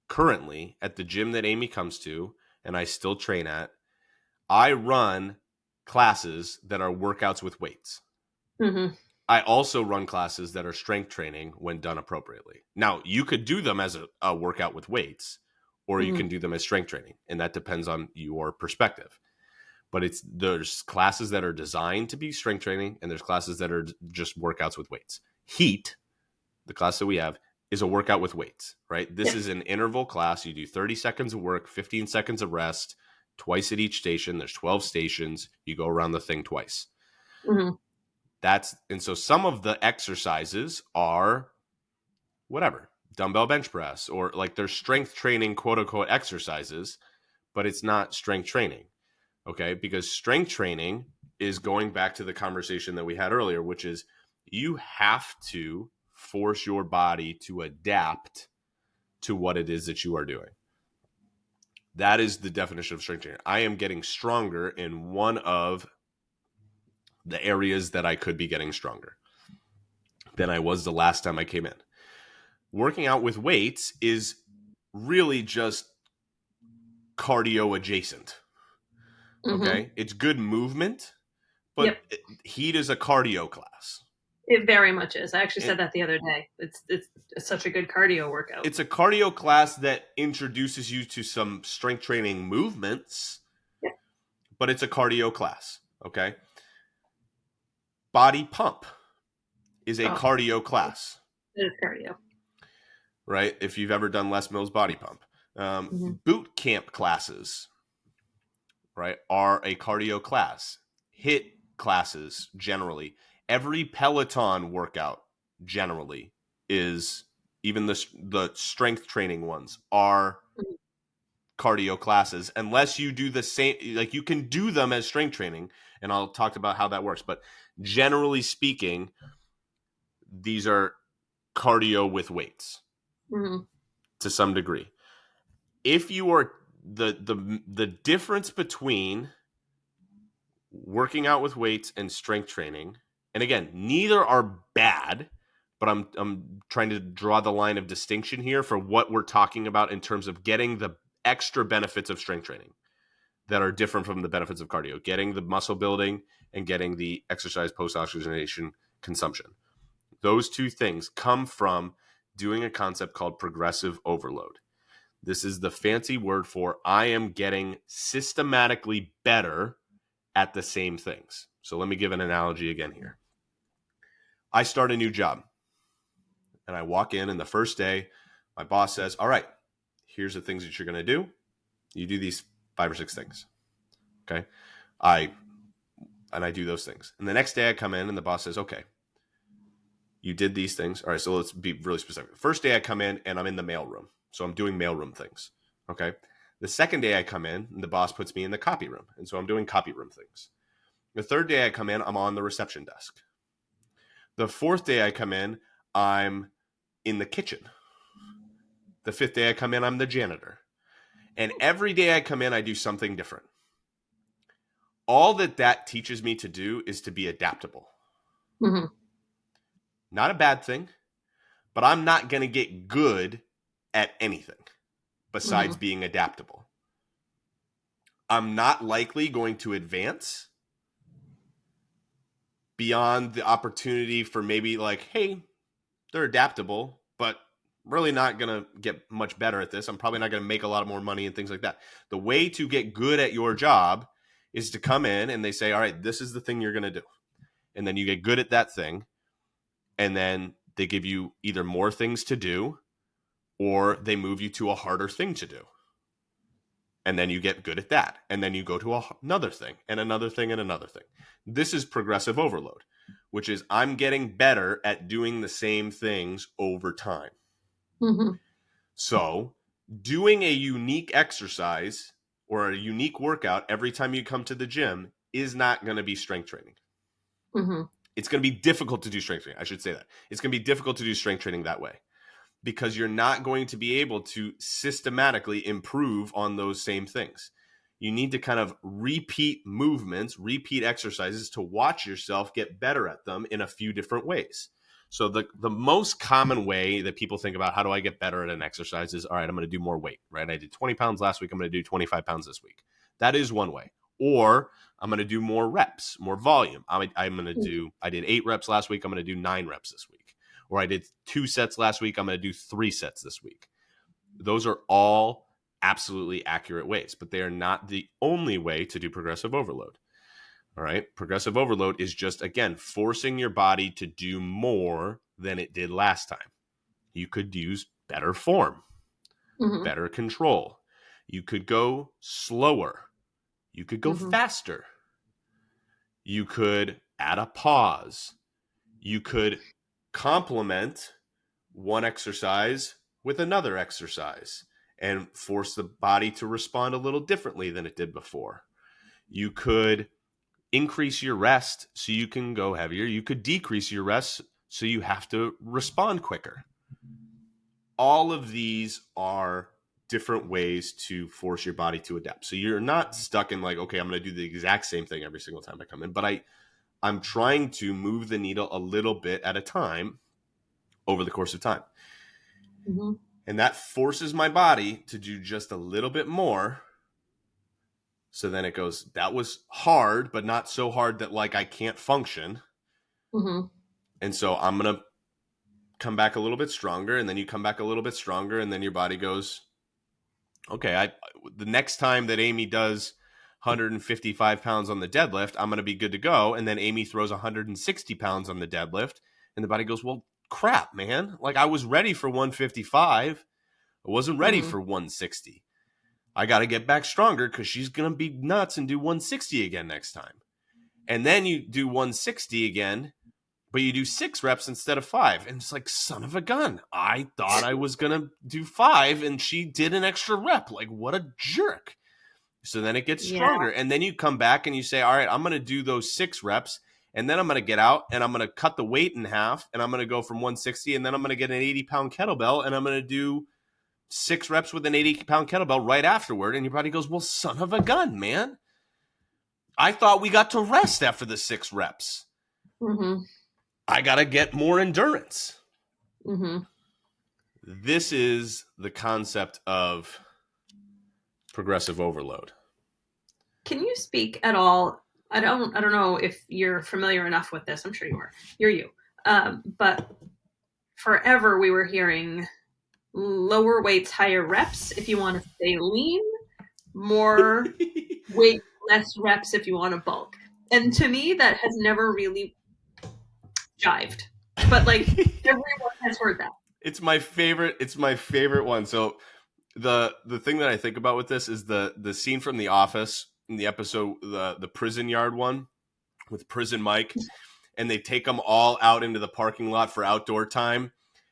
currently at the gym that Amy comes to and I still train at, I run classes that are workouts with weights. Mhm. I also run classes that are strength training when done appropriately. Now, you could do them as a workout with weights, or you can Mhm. do them as strength training, and that depends on your perspective. But there's classes that are designed to be strength training, and there's classes that are just workouts with weights. Heat, the class that we have, is a workout with weights, right? This Yeah. is an interval class. You do 30 seconds of work, 15 seconds of rest, twice at each station. There's 12 stations. You go around the thing twice. Mhm. And so some of the exercises are whatever, dumbbell bench press, or like there's strength training, quote unquote, exercises, but it's not strength training. Okay. Because strength training is going back to the conversation that we had earlier, which is you have to force your body to adapt to what it is that you are doing. That is the definition of strength training. I am getting stronger in one of the areas that I could be getting stronger than I was the last time I came in. Working out with weights is really just cardio adjacent. Mhm. Okay. It's good movement, but Yep. heat is a cardio class. It very much is. I actually It, said that the other day. It's such a good cardio workout. it's a cardio class that introduces you to some strength training movements, Yep. but it's a cardio class. Okay. Body pump is a Oh, cardio class, it is cardio. right? If you've ever done Les Mills body pump, Mhm. boot camp classes, right, are a cardio class. HIIT classes generally, every Peloton workout generally is, even the strength training ones are Mhm. cardio classes, unless you do the same, like you can do them as strength training, and I'll talk about how that works. But generally speaking, these are cardio with weights Mhm. to some degree. If you are the difference between working out with weights and strength training, and again, neither are bad, but I'm trying to draw the line of distinction here for what we're talking about in terms of getting the extra benefits of strength training that are different from the benefits of cardio, getting the muscle building and getting the exercise post-oxygenation consumption. Those two things come from doing a concept called progressive overload. This is the fancy word for I am getting systematically better at the same things. So let me give an analogy again here. I start a new job and I walk in, and the first day, my boss says, all right, Here's the things that you're going to do. You do these 5 or 6 things. Okay. I do those things. And the next day I come in and the boss says, okay, you did these things. All right. So let's be really specific. First day I come in and I'm in the mailroom. So I'm doing mailroom things. Okay. The second day I come in and the boss puts me in the copy room. And so I'm doing copy room things. The third day I come in, I'm on the reception desk. The fourth day I come in, I'm in the kitchen. The fifth day I come in, I'm the janitor. And every day I come in, I do something different. All that teaches me to do is to be adaptable. Mm-hmm. Not a bad thing, but I'm not going to get good at anything besides being adaptable. I'm not likely going to advance beyond the opportunity for maybe like, hey, they're adaptable, but really not going to get much better at this. I'm probably not going to make a lot more money and things like that. The way to get good at your job is to come in and they say, all right, this is the thing you're going to do. And then you get good at that thing. And then they give you either more things to do or they move you to a harder thing to do. And then you get good at that. And then you go to another thing and another thing and another thing. This is progressive overload, which is I'm getting better at doing the same things over time. Mm-hmm. So doing a unique exercise or a unique workout every time you come to the gym is not going to be strength training. Mm-hmm. It's going to be difficult to do strength training. I should say that. It's going to be difficult to do strength training that way because you're not going to be able to systematically improve on those same things. You need to kind of repeat movements, repeat exercises to watch yourself get better at them in a few different ways. So the most common way that people think about how do I get better at an exercise is, all right, I'm going to do more weight, right? I did 20 pounds last week. I'm going to do 25 pounds this week. That is one way. Or I'm going to do more reps, more volume. I'm going to do, I did 8 reps last week. I'm going to do 9 reps this week. Or I did 2 sets last week. I'm going to do 3 sets this week. Those are all absolutely accurate ways, but they are not the only way to do progressive overload. All right. Progressive overload is just, again, forcing your body to do more than it did last time. You could use better form, better control. You could go slower. You could go faster. You could add a pause. You could complement one exercise with another exercise and force the body to respond a little differently than it did before. You could increase your rest so you can go heavier. You could decrease your rest so you have to respond quicker. All of these are different ways to force your body to adapt. So you're not stuck in like, okay, I'm going to do the exact same thing every single time I come in, but I'm trying to move the needle a little bit at a time over the course of time. Mm-hmm. And that forces my body to do just a little bit more. So then it goes, that was hard, but not so hard that like I can't function. Mm-hmm. And so I'm going to come back a little bit stronger. And then you come back a little bit stronger. And then your body goes, okay, the next time that Amy does 155 pounds on the deadlift, I'm going to be good to go. And then Amy throws 160 pounds on the deadlift. And the body goes, well, crap, man. Like I was ready for 155. I wasn't ready for 160. I got to get back stronger because she's going to be nuts and do 160 again next time. And then you do 160 again, but you do 6 reps instead of 5. And it's like, son of a gun. I thought I was going to do 5 and she did an extra rep. Like, what a jerk. So then it gets stronger. Yeah. And then you come back and you say, all right, I'm going to do those 6 reps. And then I'm going to get out and I'm going to cut the weight in half. And I'm going to go from 160. And then I'm going to get an 80-pound kettlebell. And I'm going to do 6 reps with an 80-pound kettlebell right afterward. And your body goes, well, son of a gun, man. I thought we got to rest after the 6 reps. Mm-hmm. I got to get more endurance. Mm-hmm. This is the concept of progressive overload. Can you speak at all? I don't know if you're familiar enough with this. I'm sure you are. You're you. But forever we were hearing lower weights, higher reps if you want to stay lean, more weight, less reps if you want to bulk. And to me, that has never really jived. But like everyone has heard that. It's my favorite one. So The thing that I think about with this is the scene from The Office in the episode, the prison yard one with Prison Mike, and they take them all out into the parking lot for outdoor time.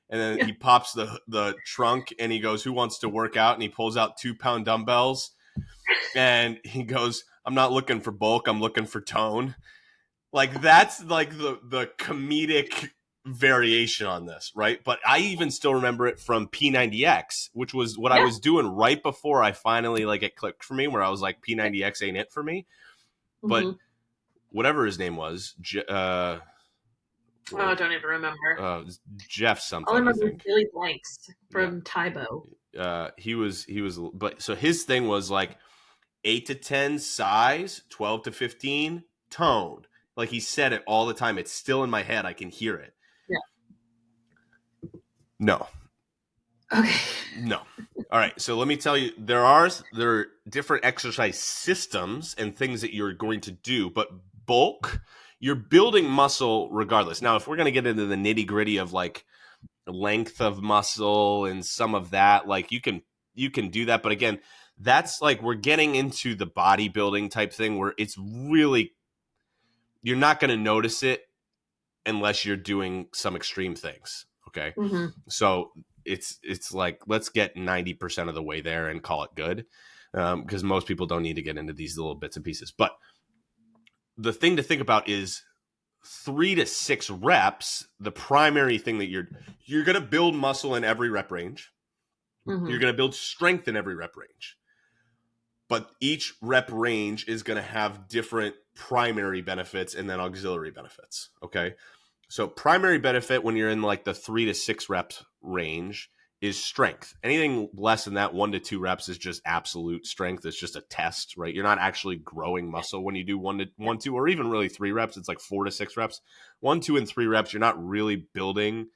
And then Yeah. he pops the trunk and he goes, "Who wants to work out?" And he pulls out 2-pound dumbbells and he goes, "I'm not looking for bulk, I'm looking for tone." Like that's like the comedic variation on this, right? But I even still remember it from P90X, which was what I Yeah. was doing right before I finally like it clicked for me, where I was like, P90X ain't it for me. But Mm-hmm. whatever his name was, Oh, I don't even remember. Jeff All I something, I remember is think. Billy Blanks Yeah, from Tybo. he was, but so his thing was like 8 to 10 size, 12 to 15 tone. Like he said it all the time. It's still in my head. I can hear it. Yeah. No, Okay. no. All right. So let me tell you, there are different exercise systems and things that you're going to do, but bulk, you're building muscle regardless. Now, if we're going to get into the nitty gritty of like length of muscle and some of that, like you can do that, but again, that's like we're getting into the bodybuilding type thing where it's really, you're not going to notice it unless you're doing some extreme things. Okay. Mm-hmm. So it's like, let's get 90% of the way there and call it good. Because most people don't need to get into these little bits and pieces. But the thing to think about is 3 to 6 reps. The primary thing that you're going to build muscle in every rep range. Mm-hmm. You're going to build strength in every rep range. But each rep range is going to have different primary benefits and then auxiliary benefits. Okay. So primary benefit when you're in like the 3 to 6 reps range is strength. Anything less than that, 1 to 2 reps, is just absolute strength. It's just a test, right? You're not actually growing muscle when you do 1 to 1, 2, or even really 3 reps. It's like 4 to 6 reps. 1, 2, and 3 reps, you're not really building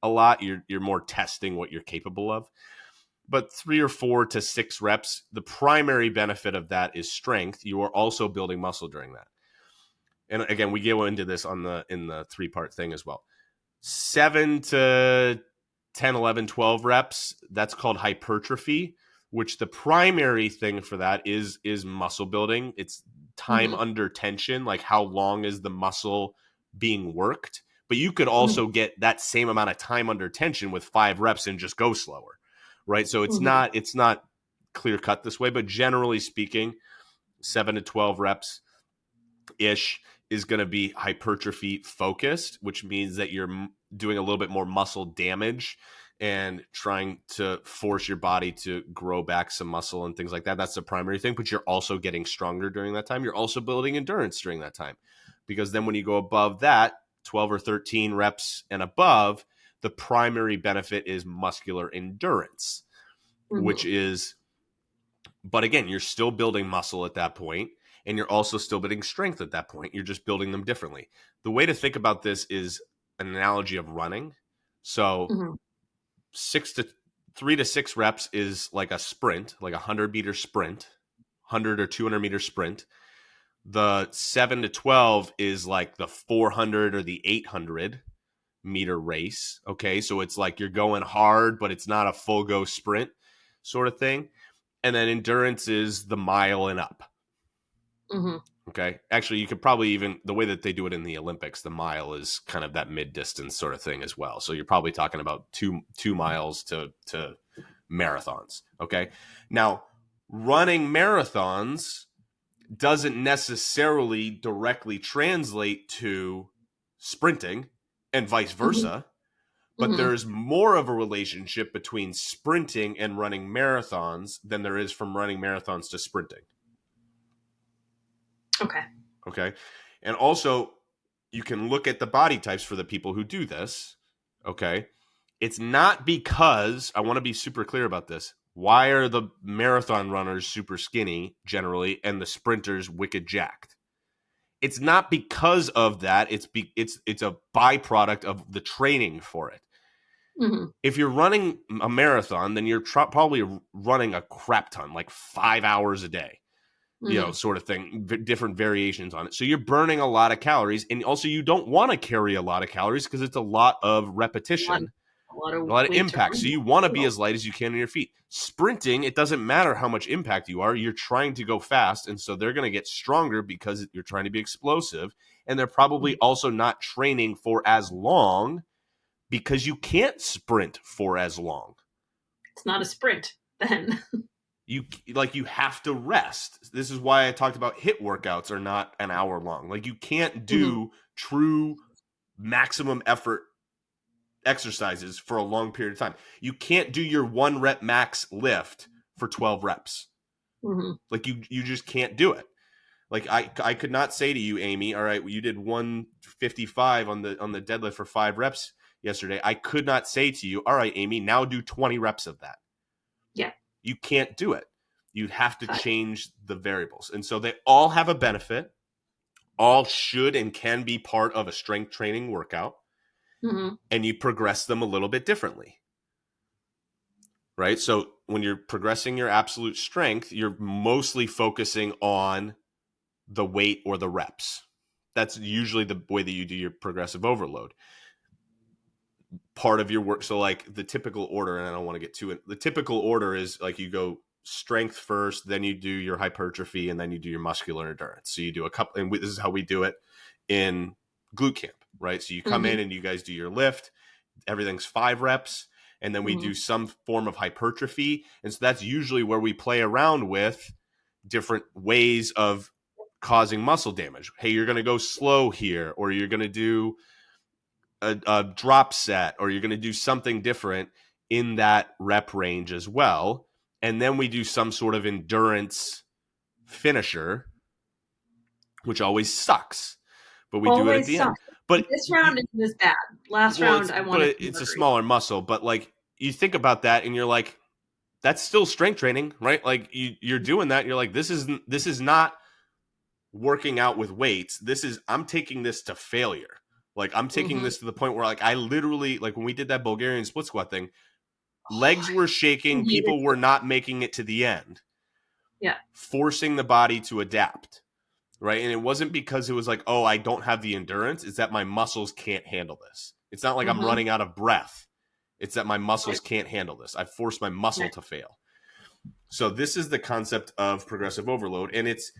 a lot. You're more testing what you're capable of. But 3 or 4 to 6 reps, the primary benefit of that is strength. You are also building muscle during that. And again, we go into this in the 3-part thing as well. 7 to 10, 11, 12 reps, that's called hypertrophy, which the primary thing for that is muscle building. It's time Mm-hmm. under tension, like how long is the muscle being worked. But you could Mm-hmm. also get that same amount of time under tension with 5 reps and just go slower, right? So it's Mm-hmm. not clear cut this way, but generally speaking, 7 to 12 reps ish is going to be hypertrophy focused, which means that you're doing a little bit more muscle damage and trying to force your body to grow back some muscle and things like that. That's the primary thing, but you're also getting stronger during that time. You're also building endurance during that time, because then when you go above that, 12 or 13 reps and above, the primary benefit is muscular endurance, which Mm-hmm. is, but again, you're still building muscle at that point, and you're also still building strength at that point. You're just building them differently. The way to think about this is an analogy of running. So Mm-hmm. 3 to 6 reps is like a sprint, like a 100-meter sprint, 100 or 200-meter sprint. The 7 to 12 is like the 400 or the 800-meter race. Okay, so it's like you're going hard, but it's not a full go sprint sort of thing. And then endurance is the mile and up. Mm-hmm. Okay. Actually, you could probably even, the way that they do it in the Olympics, the mile is kind of that mid distance sort of thing as well. So you're probably talking about 2 miles to marathons. Okay. Now, running marathons doesn't necessarily directly translate to sprinting and vice Mm-hmm. versa, but Mm-hmm. there's more of a relationship between sprinting and running marathons than there is from running marathons to sprinting. Okay. Okay. And also, you can look at the body types for the people who do this. Okay. It's not because, I want to be super clear about this. Why are the marathon runners super skinny generally and the sprinters wicked jacked? It's not because of that. It's a byproduct of the training for it. Mm-hmm. If you're running a marathon, then you're probably running a crap ton, like 5 hours a day, Mm-hmm. sort of thing, different variations on it. So you're burning a lot of calories. And also, you don't want to carry a lot of calories because it's a lot of One. repetition. A lot of a lot of weight to impact. run So you with. want to be as light as you can on your feet. Sprinting, it doesn't matter how much impact you are. You're trying to go fast. And so they're going to get stronger because you're trying to be explosive. And they're probably also not training for as long because you can't sprint for as long. It's not a sprint then. You have to rest. This is why I talked about HIIT workouts are not an hour long. Like you can't Mhm. do true maximum effort exercises for a long period of time. You can't do your 1 rep max lift for 12 reps. Mhm. Like you just can't do it. Like I could not say to you, Amy, all right, well, you did 155 on the deadlift for 5 reps yesterday. I could not say to you, all right, Amy, now do 20 reps of that. Yeah. You can't do it. You have to 5. change the variables. And so they all have a benefit. All should and can be part of a strength training workout. Mhm. And you progress them a little bit differently. Right? So when you're progressing your absolute strength, you're mostly focusing on the weight or the reps. That's usually the way that you do your progressive overload. Part of your work. So like the typical order, and I don't want to get too in, the typical order is like you go strength first, then you do your hypertrophy, and then you do your muscular endurance. So you do a couple, and this is how we do it in glute camp, right? So you come in Mhm. and you guys do your lift, everything's 5 reps, and then we do Mhm. some form of hypertrophy. And so that's usually where we play around with different ways of causing muscle damage. Hey, you're going to go slow here, or you're going to do a drop set, or you're going to do something different in that rep range as well. And then we do some sort of endurance finisher, which always sucks, but we do it at Always the end. sucks. But This round isn't as bad. Last well, round I wanted some it's a mercury. smaller muscle, but like you think about that and you're like, that's still strength training, right? Like you're doing that. And you're like, this is not working out with weights. This is, I'm taking this to failure. Like I'm taking Mhm. this to the point where like I literally, like when we did that Bulgarian split squat thing, Oh, legs were I shaking. hated People were it. not making it to the end, Yeah. forcing the body to adapt. Right. And it wasn't because it was like, oh, I don't have the endurance. It's that my muscles can't handle this. It's not like I'm Mhm. running out of breath. It's that my muscles Right. can't handle this. I've forced my muscle Right. to fail. So this is the concept of progressive overload. And it's,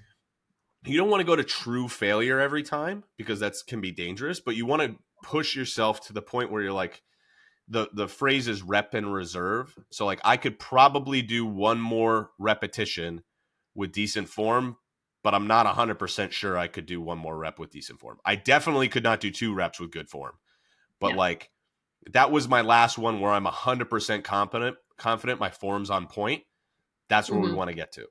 you don't want to go to true failure every time because that can be dangerous, but you want to push yourself to the point where you're like, the phrase is rep and reserve. So like I could probably do one more repetition with decent form, but I'm not 100% sure I could do one more rep with decent form. I definitely could not do 2 reps with good form. But Yeah. like that was my last one where I'm 100% confident my form's on point. That's where we Mhm. want to get to.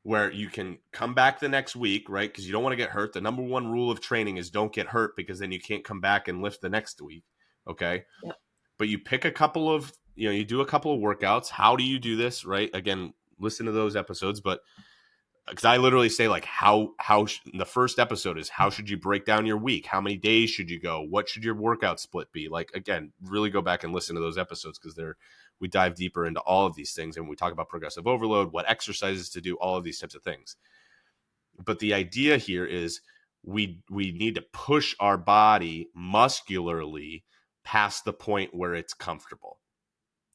Where you can come back the next week, right? Because you don't want to get hurt. The number one rule of training is don't get hurt because then you can't come back and lift the next week. Okay. Yep. But you pick a couple of, you do a couple of workouts. How do you do this, right? Again, listen to those episodes, but because I literally say like the first episode is how should you break down your week? How many days should you go? What should your workout split be? Like again, really go back and listen to those episodes because we dive deeper into all of these things and we talk about progressive overload, what exercises to do, all of these types of things. But the idea here is we need to push our body muscularly past the point where it's comfortable.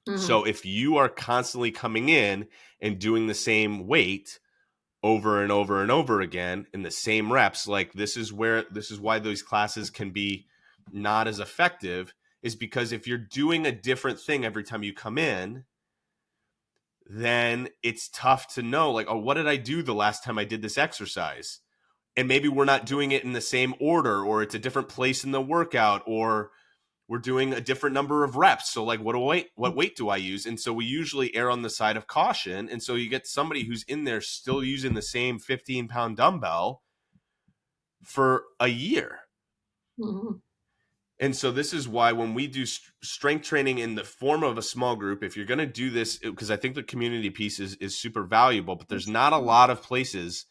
Mhm. So if you are constantly coming in and doing the same weight over and over and over again in the same reps, like this is why those classes can be not as effective, is because if you're doing a different thing every time you come in, then it's tough to know like, oh, what did I do the last time I did this exercise? And maybe we're not doing it in the same order, or it's a different place in the workout, or we're doing a different number of reps. So like what weight do I use? And so we usually err on the side of caution. And so you get somebody who's in there still using the same 15-pound dumbbell for a year. Mhm. And so this is why when we do strength training in the form of a small group, if you're going to do this, because I think the community piece is super valuable, but there's not a lot of places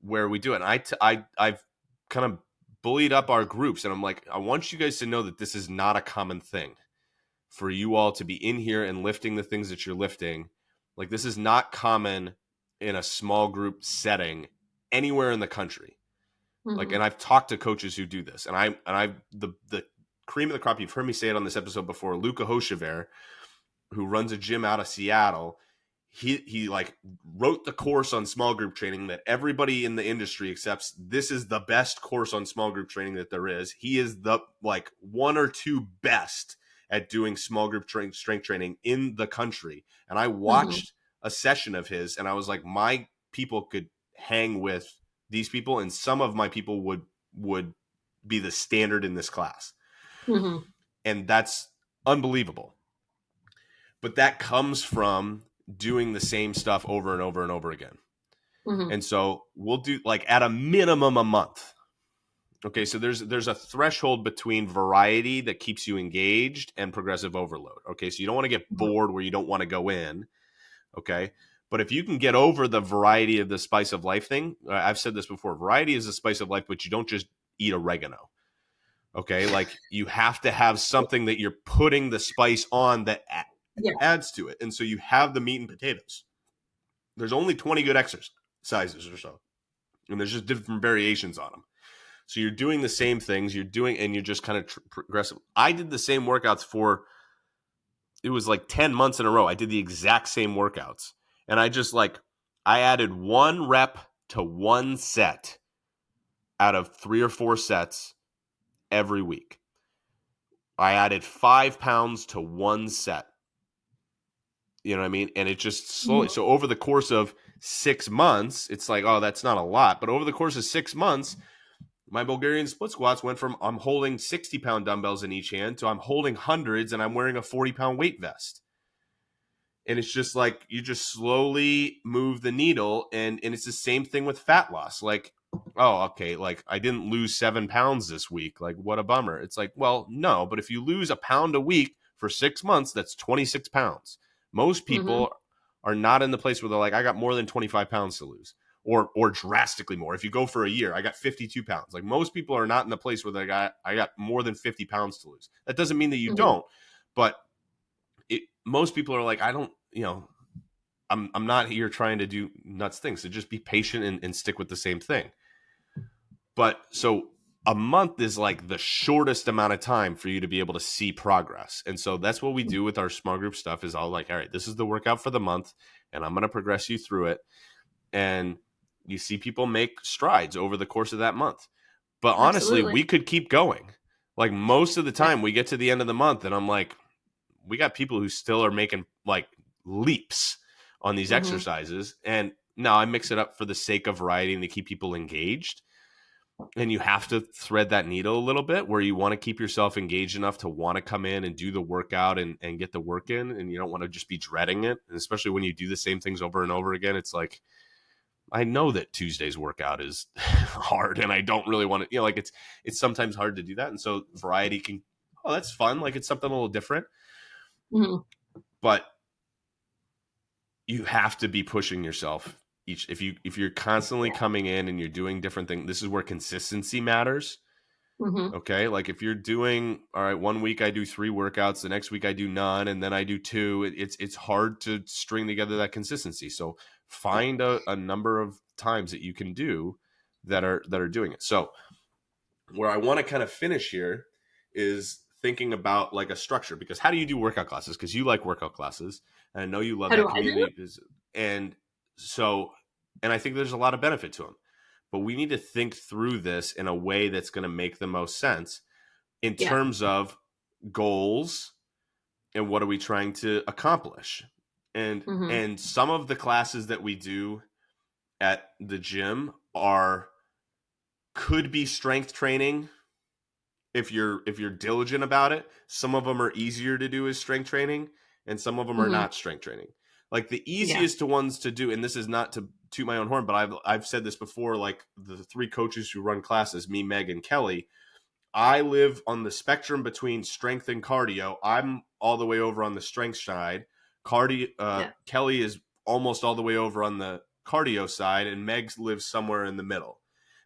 where we do it. And I've kind of bullied up our groups, and I'm like, I want you guys to know that this is not a common thing for you all to be in here and lifting the things that you're lifting. Like this is not common in a small group setting anywhere in the country. Like, Mhm. and I've talked to coaches who do this, and the cream of the crop. You've heard me say it on this episode before. Luca Hochevar, who runs a gym out of Seattle, he like wrote the course on small group training that everybody in the industry accepts. This is the best course on small group training that there is. He is the like one or two best at doing small group strength training in the country. And I Mm-hmm. watched a session of his, and I was like, my people could hang with these people, and some of my people would be the standard in this class. Mm-hmm. And that's unbelievable. But that comes from doing the same stuff over and over and over again. Mm-hmm. And so we'll do like at a minimum a month. Okay, so there's a threshold between variety that keeps you engaged and progressive overload. Okay, so you don't want to get bored where you don't want to go in. Okay, but if you can get over the variety of the spice of life thing, I've said this before, variety is the spice of life, but you don't just eat oregano. Okay, like you have to have something that you're putting the spice on that Yeah. adds to it. And so you have the meat and potatoes. There's only 20 good exercises or so, and there's just different variations on them. So you're doing the same things, and you're just kind of progressive. I did the same workouts for, it was like 10 months in a row. I did the exact same workouts. And I added 1 rep to 1 set out of 3 or 4 sets every week. I added 5 pounds to 1 set. You know what I mean? And it just slowly. Mm-hmm. So over the course of 6 months, it's like, oh, that's not a lot. But over the course of 6 months, my Bulgarian split squats went from I'm holding 60-pound dumbbells in each hand to I'm holding hundreds and I'm wearing a 40-pound weight vest. And it's just like you just slowly move the needle. And it's the same thing with fat loss. Like, oh, okay, like I didn't lose 7 pounds this week. Like, what a bummer. It's like, well, no, but if you lose a pound a week for 6 months, that's 26 pounds. Most Mm-hmm. people are not in the place where they're like, I got more than 25 pounds to lose. Or drastically more. If you go for a year, I got 52 pounds. Like most people are not in the place where I got more than 50 pounds to lose. That doesn't mean that you Mm-hmm. don't, but most people are like, I don't, I'm not here trying to do nuts things. So just be patient and stick with the same thing. But so a month is like the shortest amount of time for you to be able to see progress. And so that's what we do with our small group stuff is I'll like, all right, this is the workout for the month and I'm going to progress you through it. And you see people make strides over the course of that month. But honestly, Absolutely. we could keep going. Like most of the Yeah. time we get to the end of the month and I'm like, we got people who still are making like leaps on these Mm-hmm. exercises. And now I mix it up for the sake of variety and to keep people engaged. And you have to thread that needle a little bit where you want to keep yourself engaged enough to want to come in and do the workout and get the work in. And you don't want to just be dreading it. And especially when you do the same things over and over again, it's like, I know that Tuesday's workout is hard and I don't really want to, like it's sometimes hard to do that. And so variety can, oh, that's fun. Like it's something a little different, Mm-hmm. but you have to be pushing yourself if you're constantly Yeah. coming in and you're doing different things. This is where consistency matters. Mm-hmm. Okay, like if you're doing all right, 1 week I do 3 workouts, the next week I do none, and then I do 2. It's hard to string together that consistency. So find a number of times that you can do that are doing it. So where I want to kind of finish here is thinking about like a structure, because how do you do workout classes? Because you like workout classes, and I know you love How do that I do community. And so, and I think there's a lot of benefit to them, but we need to think through this in a way that's going to make the most sense in it? Yeah. terms of goals and what are we trying to accomplish. And Mm-hmm. and some of the classes that we do at the gym are could be strength training if you're diligent about it. Some of them are easier to do as strength training and some of them are Mm-hmm. not strength training. Like the Yeah. easiest ones to do, and this is not to toot my own horn, but I've said this before, like the 3 coaches who run classes, me, Meg, and Kelly, I live on the spectrum between strength and cardio. I'm all the way over on the strength side. Yeah. Kelly is almost all the way over on the cardio side, and Meg lives somewhere in the middle.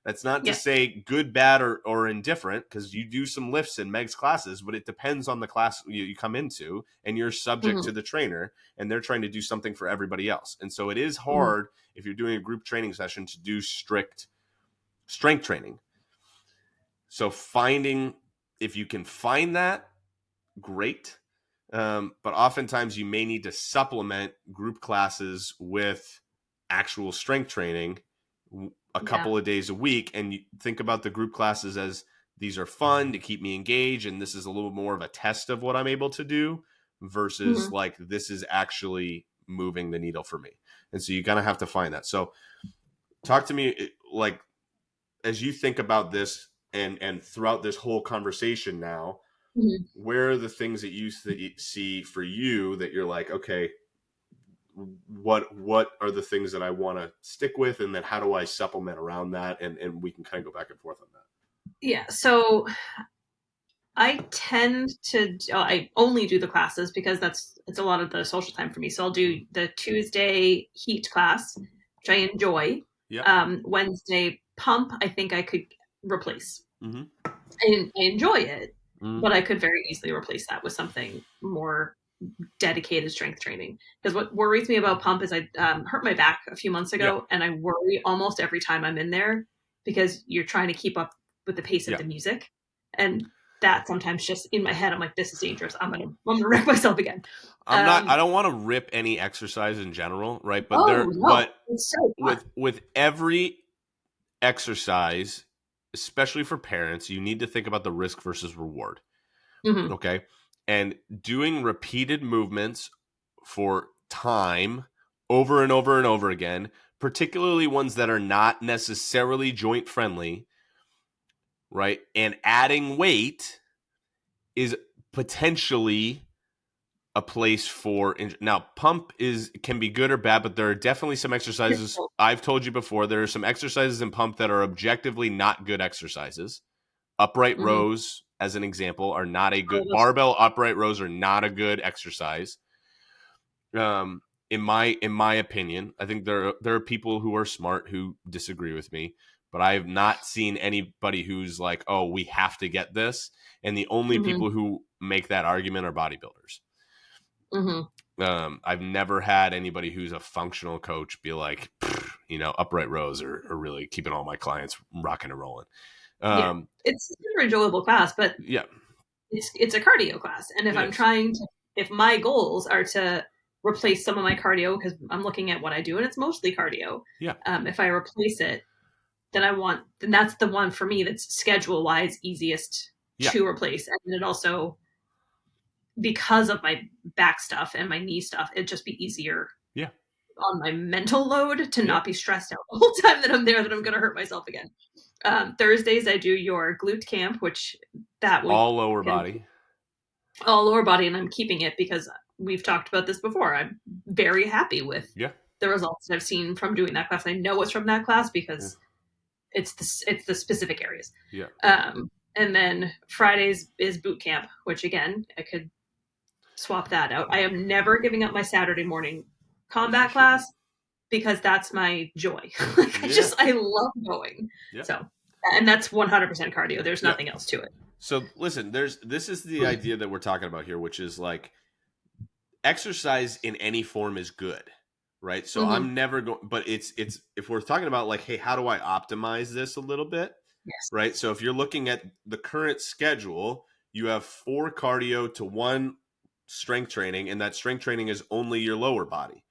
That's not to Yeah. say good, bad, or indifferent, because you do some lifts in Meg's classes, but it depends on the class you come into, and you're subject Mm-hmm. to the trainer, and they're trying to do something for everybody else. And so it is Mm-hmm. hard if you're doing a group training session to do strict strength training. So finding if you can find that, great. But oftentimes you may need to supplement group classes with actual strength training a Yeah. couple of days a week. And you think about the group classes as these are fun to keep me engaged. And this is a little more of a test of what I'm able to do versus Mm-hmm. like this is actually moving the needle for me. And so you kind of have to find that. So talk to me like as you think about this and throughout this whole conversation now, Mm-hmm. where are the things that you see for you that you're like, okay, what are the things that I want to stick with, and then how do I supplement around that, and we can kind of go back and forth on that. Yeah. So I tend to, I only do the classes because it's a lot of the social time for me. So I'll do the Tuesday heat class, which I enjoy. Yep. Wednesday pump, I think I could replace. Mm-hmm. I enjoy it, Mm-hmm. but I could very easily replace that with something more dedicated strength training. Because what worries me about pump is I hurt my back a few months Yeah. ago, and I worry almost every time I'm in there because you're trying to keep up with the pace of Yeah. the music, and that sometimes just in my head I'm like, this is dangerous. I'm gonna wreck myself again. I don't want to rip any exercise in general, right? Oh no, But it's so fun. with every exercise, especially for parents, you need to think about the risk versus reward. Mm-hmm. Okay. And doing repeated movements for time over and over and over again, particularly ones that are not necessarily joint friendly, right? And adding weight is potentially a place for now pump is can be good or bad, but there are definitely some exercises I've told you before. There are some exercises in pump that are objectively not good exercises. Upright Mm-hmm. rows, as an example, are not a Oh, good barbell upright rows are not a good exercise. In my opinion, I think there are people who are smart who disagree with me, but I have not seen anybody who's like, oh, we have to get this. And the only mm-hmm. people who make that argument are bodybuilders. Mm-hmm. I've never had anybody who's a functional coach be like, upright rows are really keeping all my clients rocking and rolling. Yeah, it's a super enjoyable class, but Yeah, it's a cardio class, and it is. if my goals are to replace some of my cardio because I'm looking at what I do and it's mostly cardio. Yeah, If I replace it, then that's the one for me that's schedule wise easiest yeah, to replace, and it also because of my back stuff and my knee stuff, it'd just be easier yeah, on my mental load to yeah. not be stressed out the whole time that I'm there that I'm going to hurt myself again. Thursdays I do your glute camp, which that week All lower can body. all lower body, and I'm keeping it because we've talked about this before. I'm very happy with Yeah, the results that I've seen from doing that class. I know it's from that class yeah, because it's the specific areas. yeah. And then Fridays is boot camp, which again I could swap that out. I am never giving up my Saturday morning As you combat shouldn't. class because that's my joy. Like Yeah, I love going. yeah, So, and that's 100% cardio. There's yeah. nothing else to it. So listen, this is the idea that we're talking about here, which is like exercise in any form is good, right? So Mm-hmm. I'm never going, but it's if we're talking about like, hey, how do I optimize this a little bit, Yes. right? So if you're looking at the current schedule, you have 4 cardio to 1 strength training, and that strength training is only your lower body.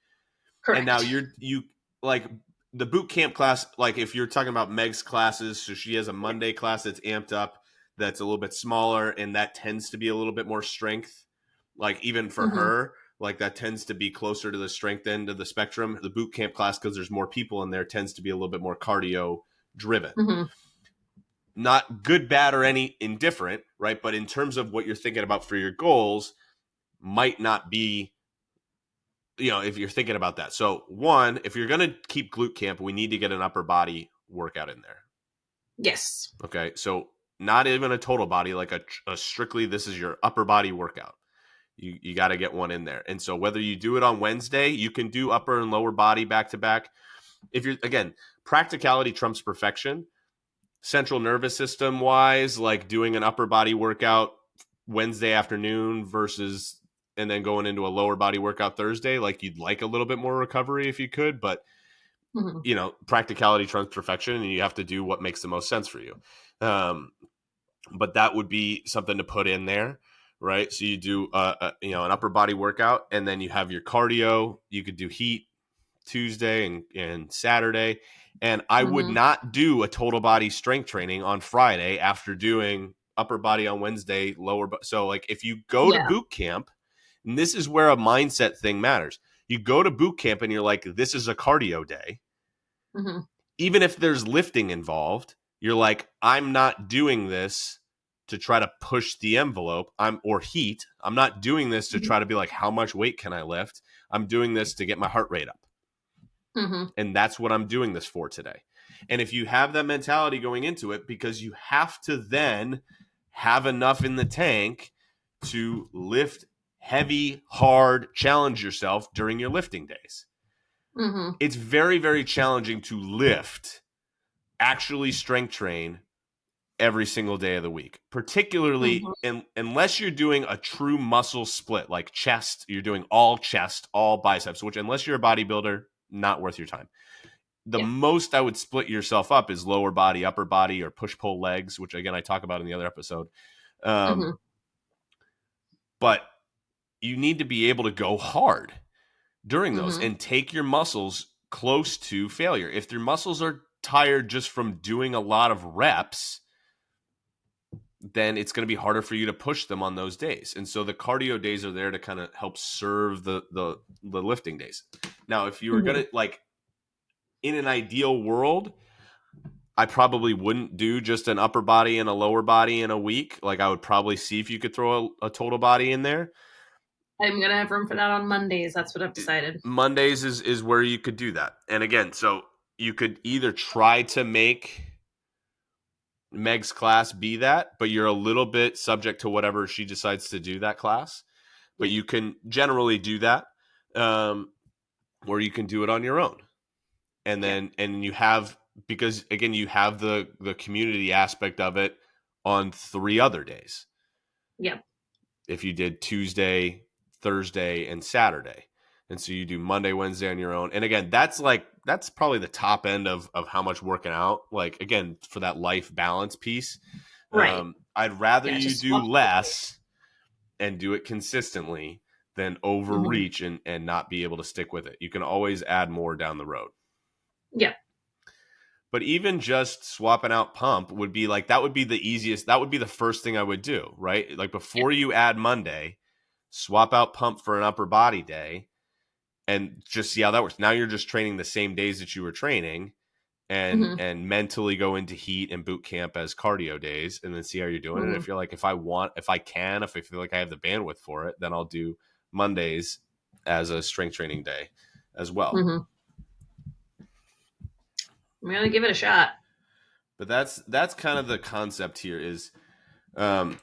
And now Correct. you like the boot camp class, like if you're talking about Meg's classes, so she has a Monday class that's amped up, that's a little bit smaller, and that tends to be a little bit more strength. Like even for Mm-hmm. her, like that tends to be closer to the strength end of the spectrum. The boot camp class, because there's more people in there, tends to be a little bit more cardio driven. Mm-hmm. Not good, bad, or any indifferent, right? But in terms of what you're thinking about for your goals, might not be, if you're thinking about that. So one, if you're going to keep glute camp, we need to get an upper body workout in there. Yes. Okay. So not even a total body, like a strictly, this is your upper body workout. You got to get one in there. And so whether you do it on Wednesday, you can do upper and lower body back to back. If you're, again, practicality trumps perfection. Central nervous system wise, like doing an upper body workout Wednesday afternoon versus and then going into a lower body workout Thursday, like you'd like a little bit more recovery if you could, but Mm-hmm. practicality trumps perfection, and you have to do what makes the most sense for you. Um, but that would be something to put in there, right? So you do an upper body workout, and then you have your cardio. You could do heat Tuesday and Saturday, and I would Mm-hmm. not do a total body strength training on Friday after doing upper body on Wednesday, lower. So like if you go to Yeah. boot camp, and this is where a mindset thing matters. You go to boot camp and you're like, this is a cardio day. Mm-hmm. Even if there's lifting involved, you're like, I'm not doing this to try to push the envelope. Or heat. I'm not doing this to try to be like, how much weight can I lift? I'm doing this to get my heart rate up. Mm-hmm. And that's what I'm doing this for today. And if you have that mentality going into it, because you have to then have enough in the tank to lift heavy, hard, challenge yourself during your lifting days. Mm-hmm. It's very, very challenging to lift, actually strength train every single day of the week, particularly Mm-hmm. unless you're doing a true muscle split, like chest, you're doing all chest, all biceps, which unless you're a bodybuilder, not worth your time. The Yeah. most I would split yourself up is lower body, upper body, or push pull legs, which again I talk about in the other episode. Um, Mm-hmm. but you need to be able to go hard during those Mm-hmm. and take your muscles close to failure. If your muscles are tired just from doing a lot of reps, then it's going to be harder for you to push them on those days. And so the cardio days are there to kind of help serve the lifting days. Now, if you were going Mm-hmm. to like in an ideal world, I probably wouldn't do just an upper body and a lower body in a week. Like I would probably see if you could throw a total body in there. I'm gonna have room for that on Mondays. That's what I've decided. Mondays is where you could do that. And again, so you could either try to make Meg's class be that, but you're a little bit subject to whatever she decides to do that class. But Yeah. you can generally do that, um, or you can do it on your own. And Yeah. then you have, because again you have the community aspect of it on 3 other days. Yeah. If you did Tuesday, Thursday, and Saturday, and so you do Monday, Wednesday on your own. And again, that's probably the top end of how much working out, like again for that life balance piece. Right. I'd rather Yeah. you Just do swap the days. less and do it consistently than Mm-hmm. overreach and not be able to stick with it. You can always add more down the road. Yeah. But even just swapping out pump would be like, that would be the easiest. That would be the first thing I would do, right? Like Yeah. before you add Monday, swap out pump for an upper body day and just see how that works. Now you're just training the same days that you were training Mm-hmm. and mentally go into heat and boot camp as cardio days and then see how you're doing. And Mm-hmm. if you're like, if I feel like I have the bandwidth for it, then I'll do Mondays as a strength training day as well. Mm-hmm. I'm gonna give it a shot. But that's kind of the concept here is um,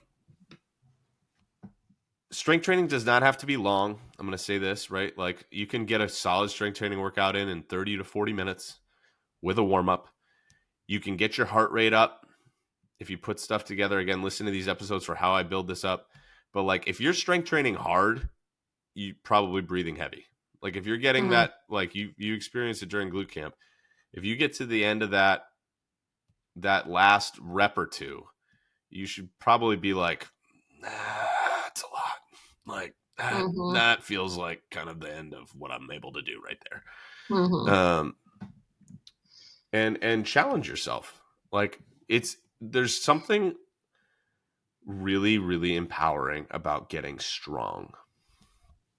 strength training does not have to be long. I'm going to say this, right? Like you can get a solid strength training workout in 30 to 40 minutes with a warm up. You can get your heart rate up if you put stuff together. Again, listen to these episodes for how I build this up. But like if you're strength training hard, you probably breathing heavy. Like if you're getting Mm-hmm. that, like you experience it during glute camp. If you get to the end of that last rep or two, you should probably be like, that's a lot. Like Mm-hmm. that feels like kind of the end of what I'm able to do right there. Mm-hmm. And challenge yourself. Like there's something really, really empowering about getting strong.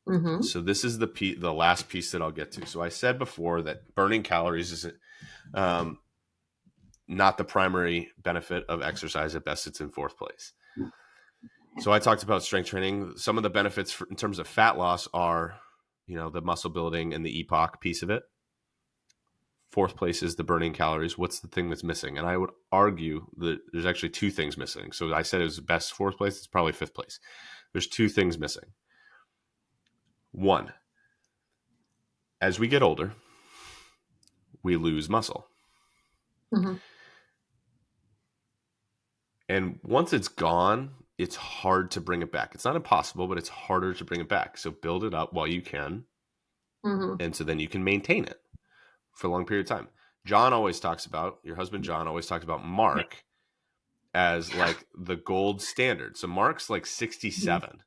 Mm-hmm. So this is the last piece that I'll get to. So I said before that burning calories is um, not the primary benefit of exercise. At best, it's in fourth place. So I talked about strength training. Some of the benefits in terms of fat loss are, the muscle building and the EPOC piece of it. Fourth place is the burning calories. What's the thing that's missing? And I would argue that there's actually two things missing. So I said it was best fourth place. It's probably fifth place. There's two things missing. One, as we get older, we lose muscle. Mm-hmm. And once it's gone, it's hard to bring it back. It's not impossible, but it's harder to bring it back. So build it up while you can. Mm-hmm. And so then you can maintain it for a long period of time. Your husband John always talks about Mark as like the gold standard. So Mark's like 67,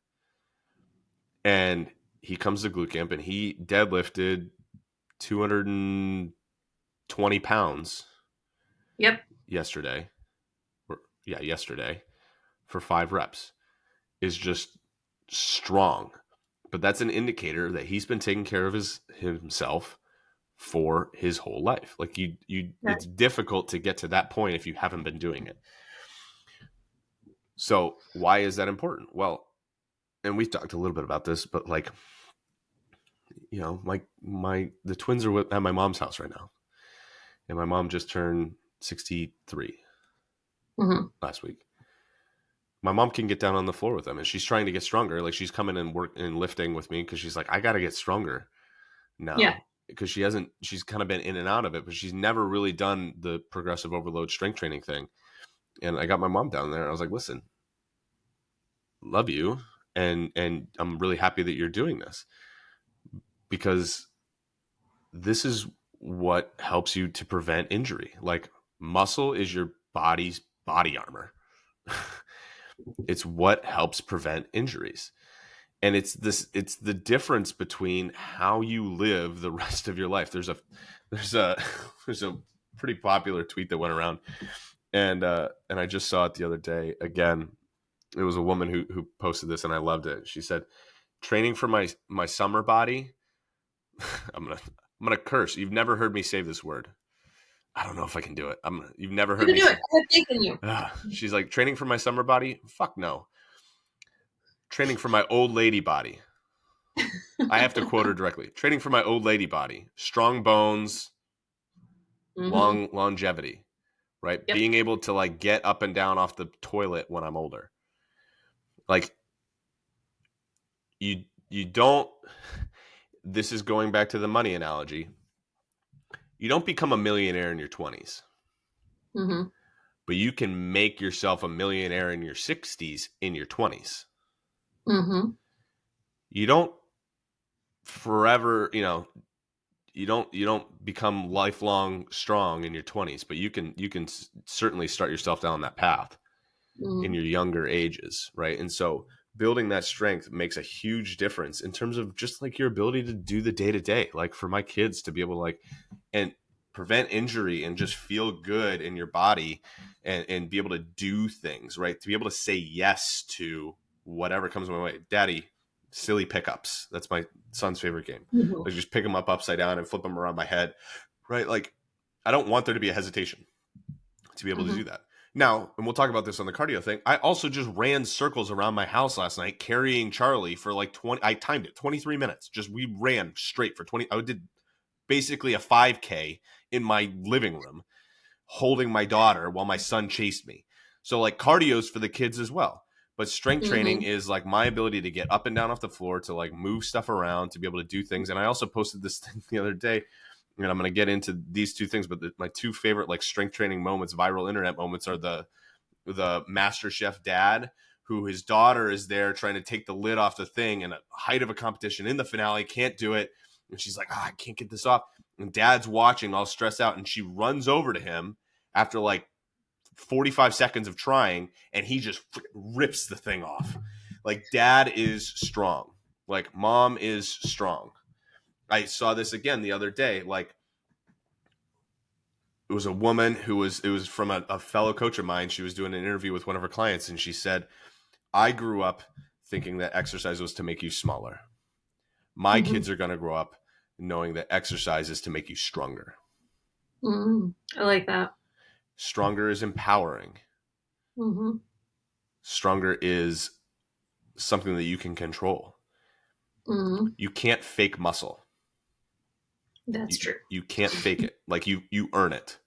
and he comes to glute camp and he deadlifted 220 pounds Yep. yesterday. Yesterday for 5 reps is just strong. But that's an indicator that he's been taking care of himself for his whole life. Like Right. it's difficult to get to that point if you haven't been doing it. So why is that important? Well, and we've talked a little bit about this, but like, the twins are at my mom's house right now, and my mom just turned 63 last week. My mom can get down on the floor with them, and she's trying to get stronger. Like, she's coming and work and lifting with me because she's like, I got to get stronger Yeah. now, because she's kind of been in and out of it, but she's never really done the progressive overload strength training thing. And I got my mom down there, and I was like, listen, love you, and I'm really happy that you're doing this, because this is what helps you to prevent injury. Like, muscle is your body's body armor. It's what helps prevent injuries. And it's the difference between how you live the rest of your life. There's a there's a pretty popular tweet that went around, and I just saw it the other day again. It was a woman who posted this, and I loved it. She said, training for my summer body. I'm gonna curse. You've never heard me say this word. I don't know if I can do it. You've never You heard can me do it. say. I have faith in you. She's like, training for my summer body. Fuck no. Training for my old lady body. I have to quote her directly. Training for my old lady body. Strong bones, long longevity, right? Yep. Being able to like get up and down off the toilet when I'm older. Like, you don't, this is going back to the money analogy. You don't become a millionaire in your 20s. But you can make yourself a millionaire in your 60s in your 20s. You don't forever, you don't become lifelong strong in your 20s, but you can certainly start yourself down that path in your younger ages, right? And so building that strength makes a huge difference in terms of just like your ability to do the day to day. Like, for my kids to be able to like and prevent injury and just feel good in your body, and be able to do things, right? To be able to say yes to whatever comes my way. Daddy, silly pickups. That's my son's favorite game. Like, just pick them up upside down and flip them around my head, right? Like, I don't want there to be a hesitation to be able to do that. Now, and we'll talk about this on the cardio thing, I also just ran circles around my house last night carrying Charlie for like 20, I timed it, 23 minutes. Just, we ran straight for 20. I did basically a 5K in my living room, holding my daughter while my son chased me. So like, cardio's for the kids as well. But strength training is like my ability to get up and down off the floor, to like move stuff around, to be able to do things. And I also posted this thing the other day, and I'm going to get into these two things, but my two favorite like strength training moments, viral internet moments, are the Master Chef dad, who his daughter is there trying to take the lid off the thing in a height of a competition in the finale, can't do it. And she's like, I can't get this off. And dad's watching, all stressed out. And she runs over to him after like 45 seconds of trying, and he just rips the thing off. Like, dad is strong. Like, mom is strong. I saw this again the other day. Like, it was a woman it was from a fellow coach of mine. She was doing an interview with one of her clients, and she said, I grew up thinking that exercise was to make you smaller. My kids are going to grow up knowing that exercise is to make you stronger. I like that. Stronger is empowering. Stronger is something that you can control. You can't fake muscle. That's true. You can't fake it. Like, you earn it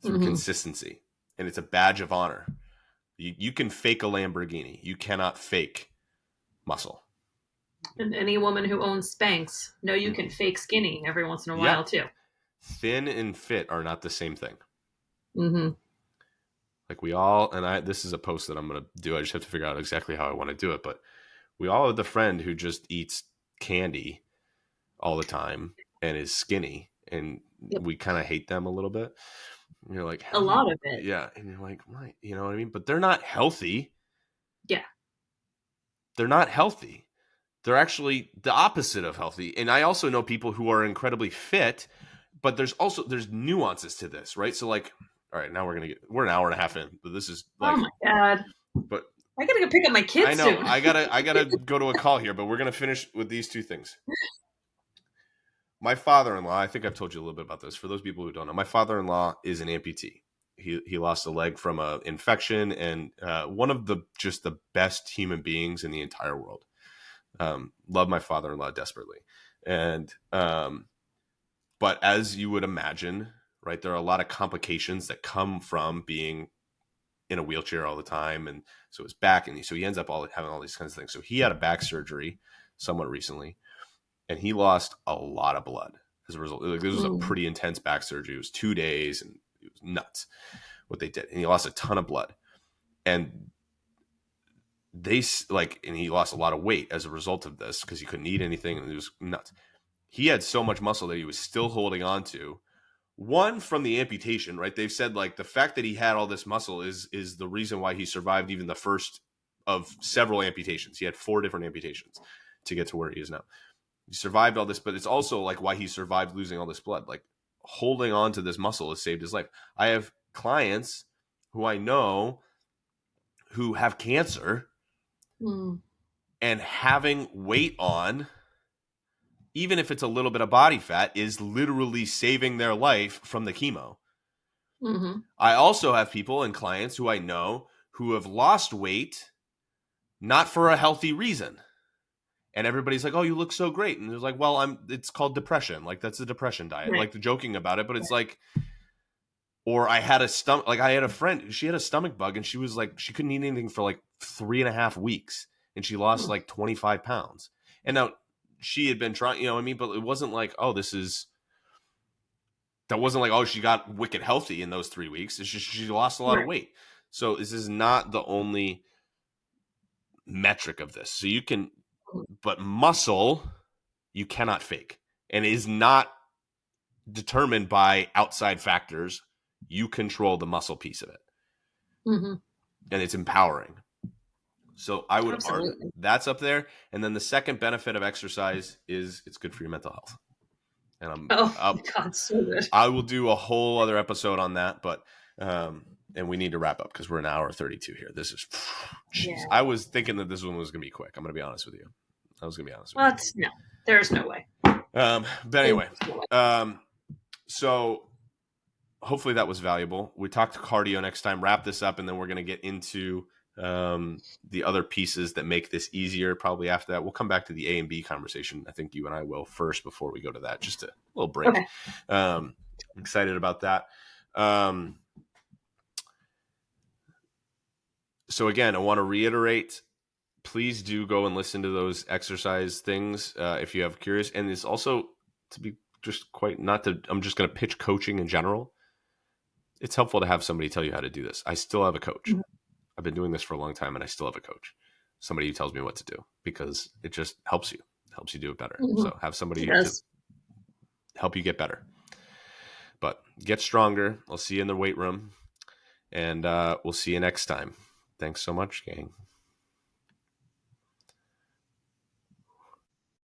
through consistency, and it's a badge of honor. You can fake a Lamborghini. You cannot fake muscle. And any woman who owns Spanx, know you can fake skinny every once in a while too. Thin and fit are not the same thing. Mm-hmm. Like we all, and this is a post that I'm going to do. I just have to figure out exactly how I want to do it. But we all have the friend who just eats candy all the time and is skinny, and we kind of hate them a little bit. And you're like, A how do you, lot of it. yeah. And you're like, right, you know what I mean? But they're not healthy. Yeah. They're not healthy. They're actually the opposite of healthy. And I also know people who are incredibly fit, but there's nuances to this, right? So like, all right, now we're an hour and a half in, but this is Oh like, my god. but I gotta go pick up my I kids know soon. I gotta go to a call here, but we're gonna finish with these two things. My father-in-law, I think I've told you a little bit about this. For those people who don't know, my father-in-law is an amputee. He lost a leg from an infection, and one of the just the best human beings in the entire world. Love my father-in-law desperately, and but as you would imagine, right, there are a lot of complications that come from being in a wheelchair all the time, and so his back, and so he ends up having all these kinds of things. So he had a back surgery somewhat recently, and he lost a lot of blood as a result. Like, this was a Mm, pretty intense back surgery. It was 2 days, and it was nuts what they did, and he lost a ton of blood, and and he lost a lot of weight as a result of this because he couldn't eat anything, and it was nuts. He had so much muscle that he was still holding on to. One, from the amputation, right? They've said like the fact that he had all this muscle is the reason why he survived even the first of several amputations. He had 4 different amputations to get to where he is now. He survived all this, but it's also like why he survived losing all this blood. Like holding on to this muscle has saved his life. I have clients who I know who have cancer, mm, and having weight on, even if it's a little bit of body fat, is literally saving their life from the chemo. mm-hmm. I also have people and clients who I know who have lost weight not for a healthy reason. And everybody's like, "Oh, you look so great." And it's like, "Well, it's called depression. Like that's a depression diet." Right. Like joking about it, but it's like, or I had I had a friend, she had a stomach bug, and she was like, she couldn't eat anything for like 3.5 weeks, and she lost Mm, like 25 pounds. And now she had been trying, you know what I mean? But it wasn't like, oh, that wasn't like, oh, she got wicked healthy in those 3 weeks. It's just she lost a lot of right. weight. So this is not the only metric of this. So you can, Mm, but muscle, you cannot fake, and is not determined by outside factors. You control the muscle piece of it, mm-hmm. and it's empowering. So I would argue Absolutely. that's up there. And then the second benefit of exercise is it's good for your mental health. And Oh my god, so good. I will do a whole other episode on that, but and we need to wrap up because we're an hour 32 here. This is, jeez. Yeah. I was thinking that this one was gonna be quick. I'm gonna be honest with you. I was gonna be honest with Well, no, there's no way. you. But There's anyway, no way. so hopefully that was valuable. We talked cardio next time. Wrap this up, and then we're gonna get into the other pieces that make this easier. Probably after that, we'll come back to the A and B conversation. I think you and I will first before we go to that. Just a little break. Okay. Excited about that. Um, so again, I want to reiterate, please do go and listen to those exercise things if you have curious. And it's also to be just quite not to, I'm just going to pitch coaching in general. It's helpful to have somebody tell you how to do this. I still have a coach. Mhm. I've been doing this for a long time, and I still have a coach. Somebody who tells me what to do because it just helps you do it better. Mhm. So have It somebody to does. help you get better. But get stronger. I'll see you in the weight room, and we'll see you next time. Thanks so much, gang.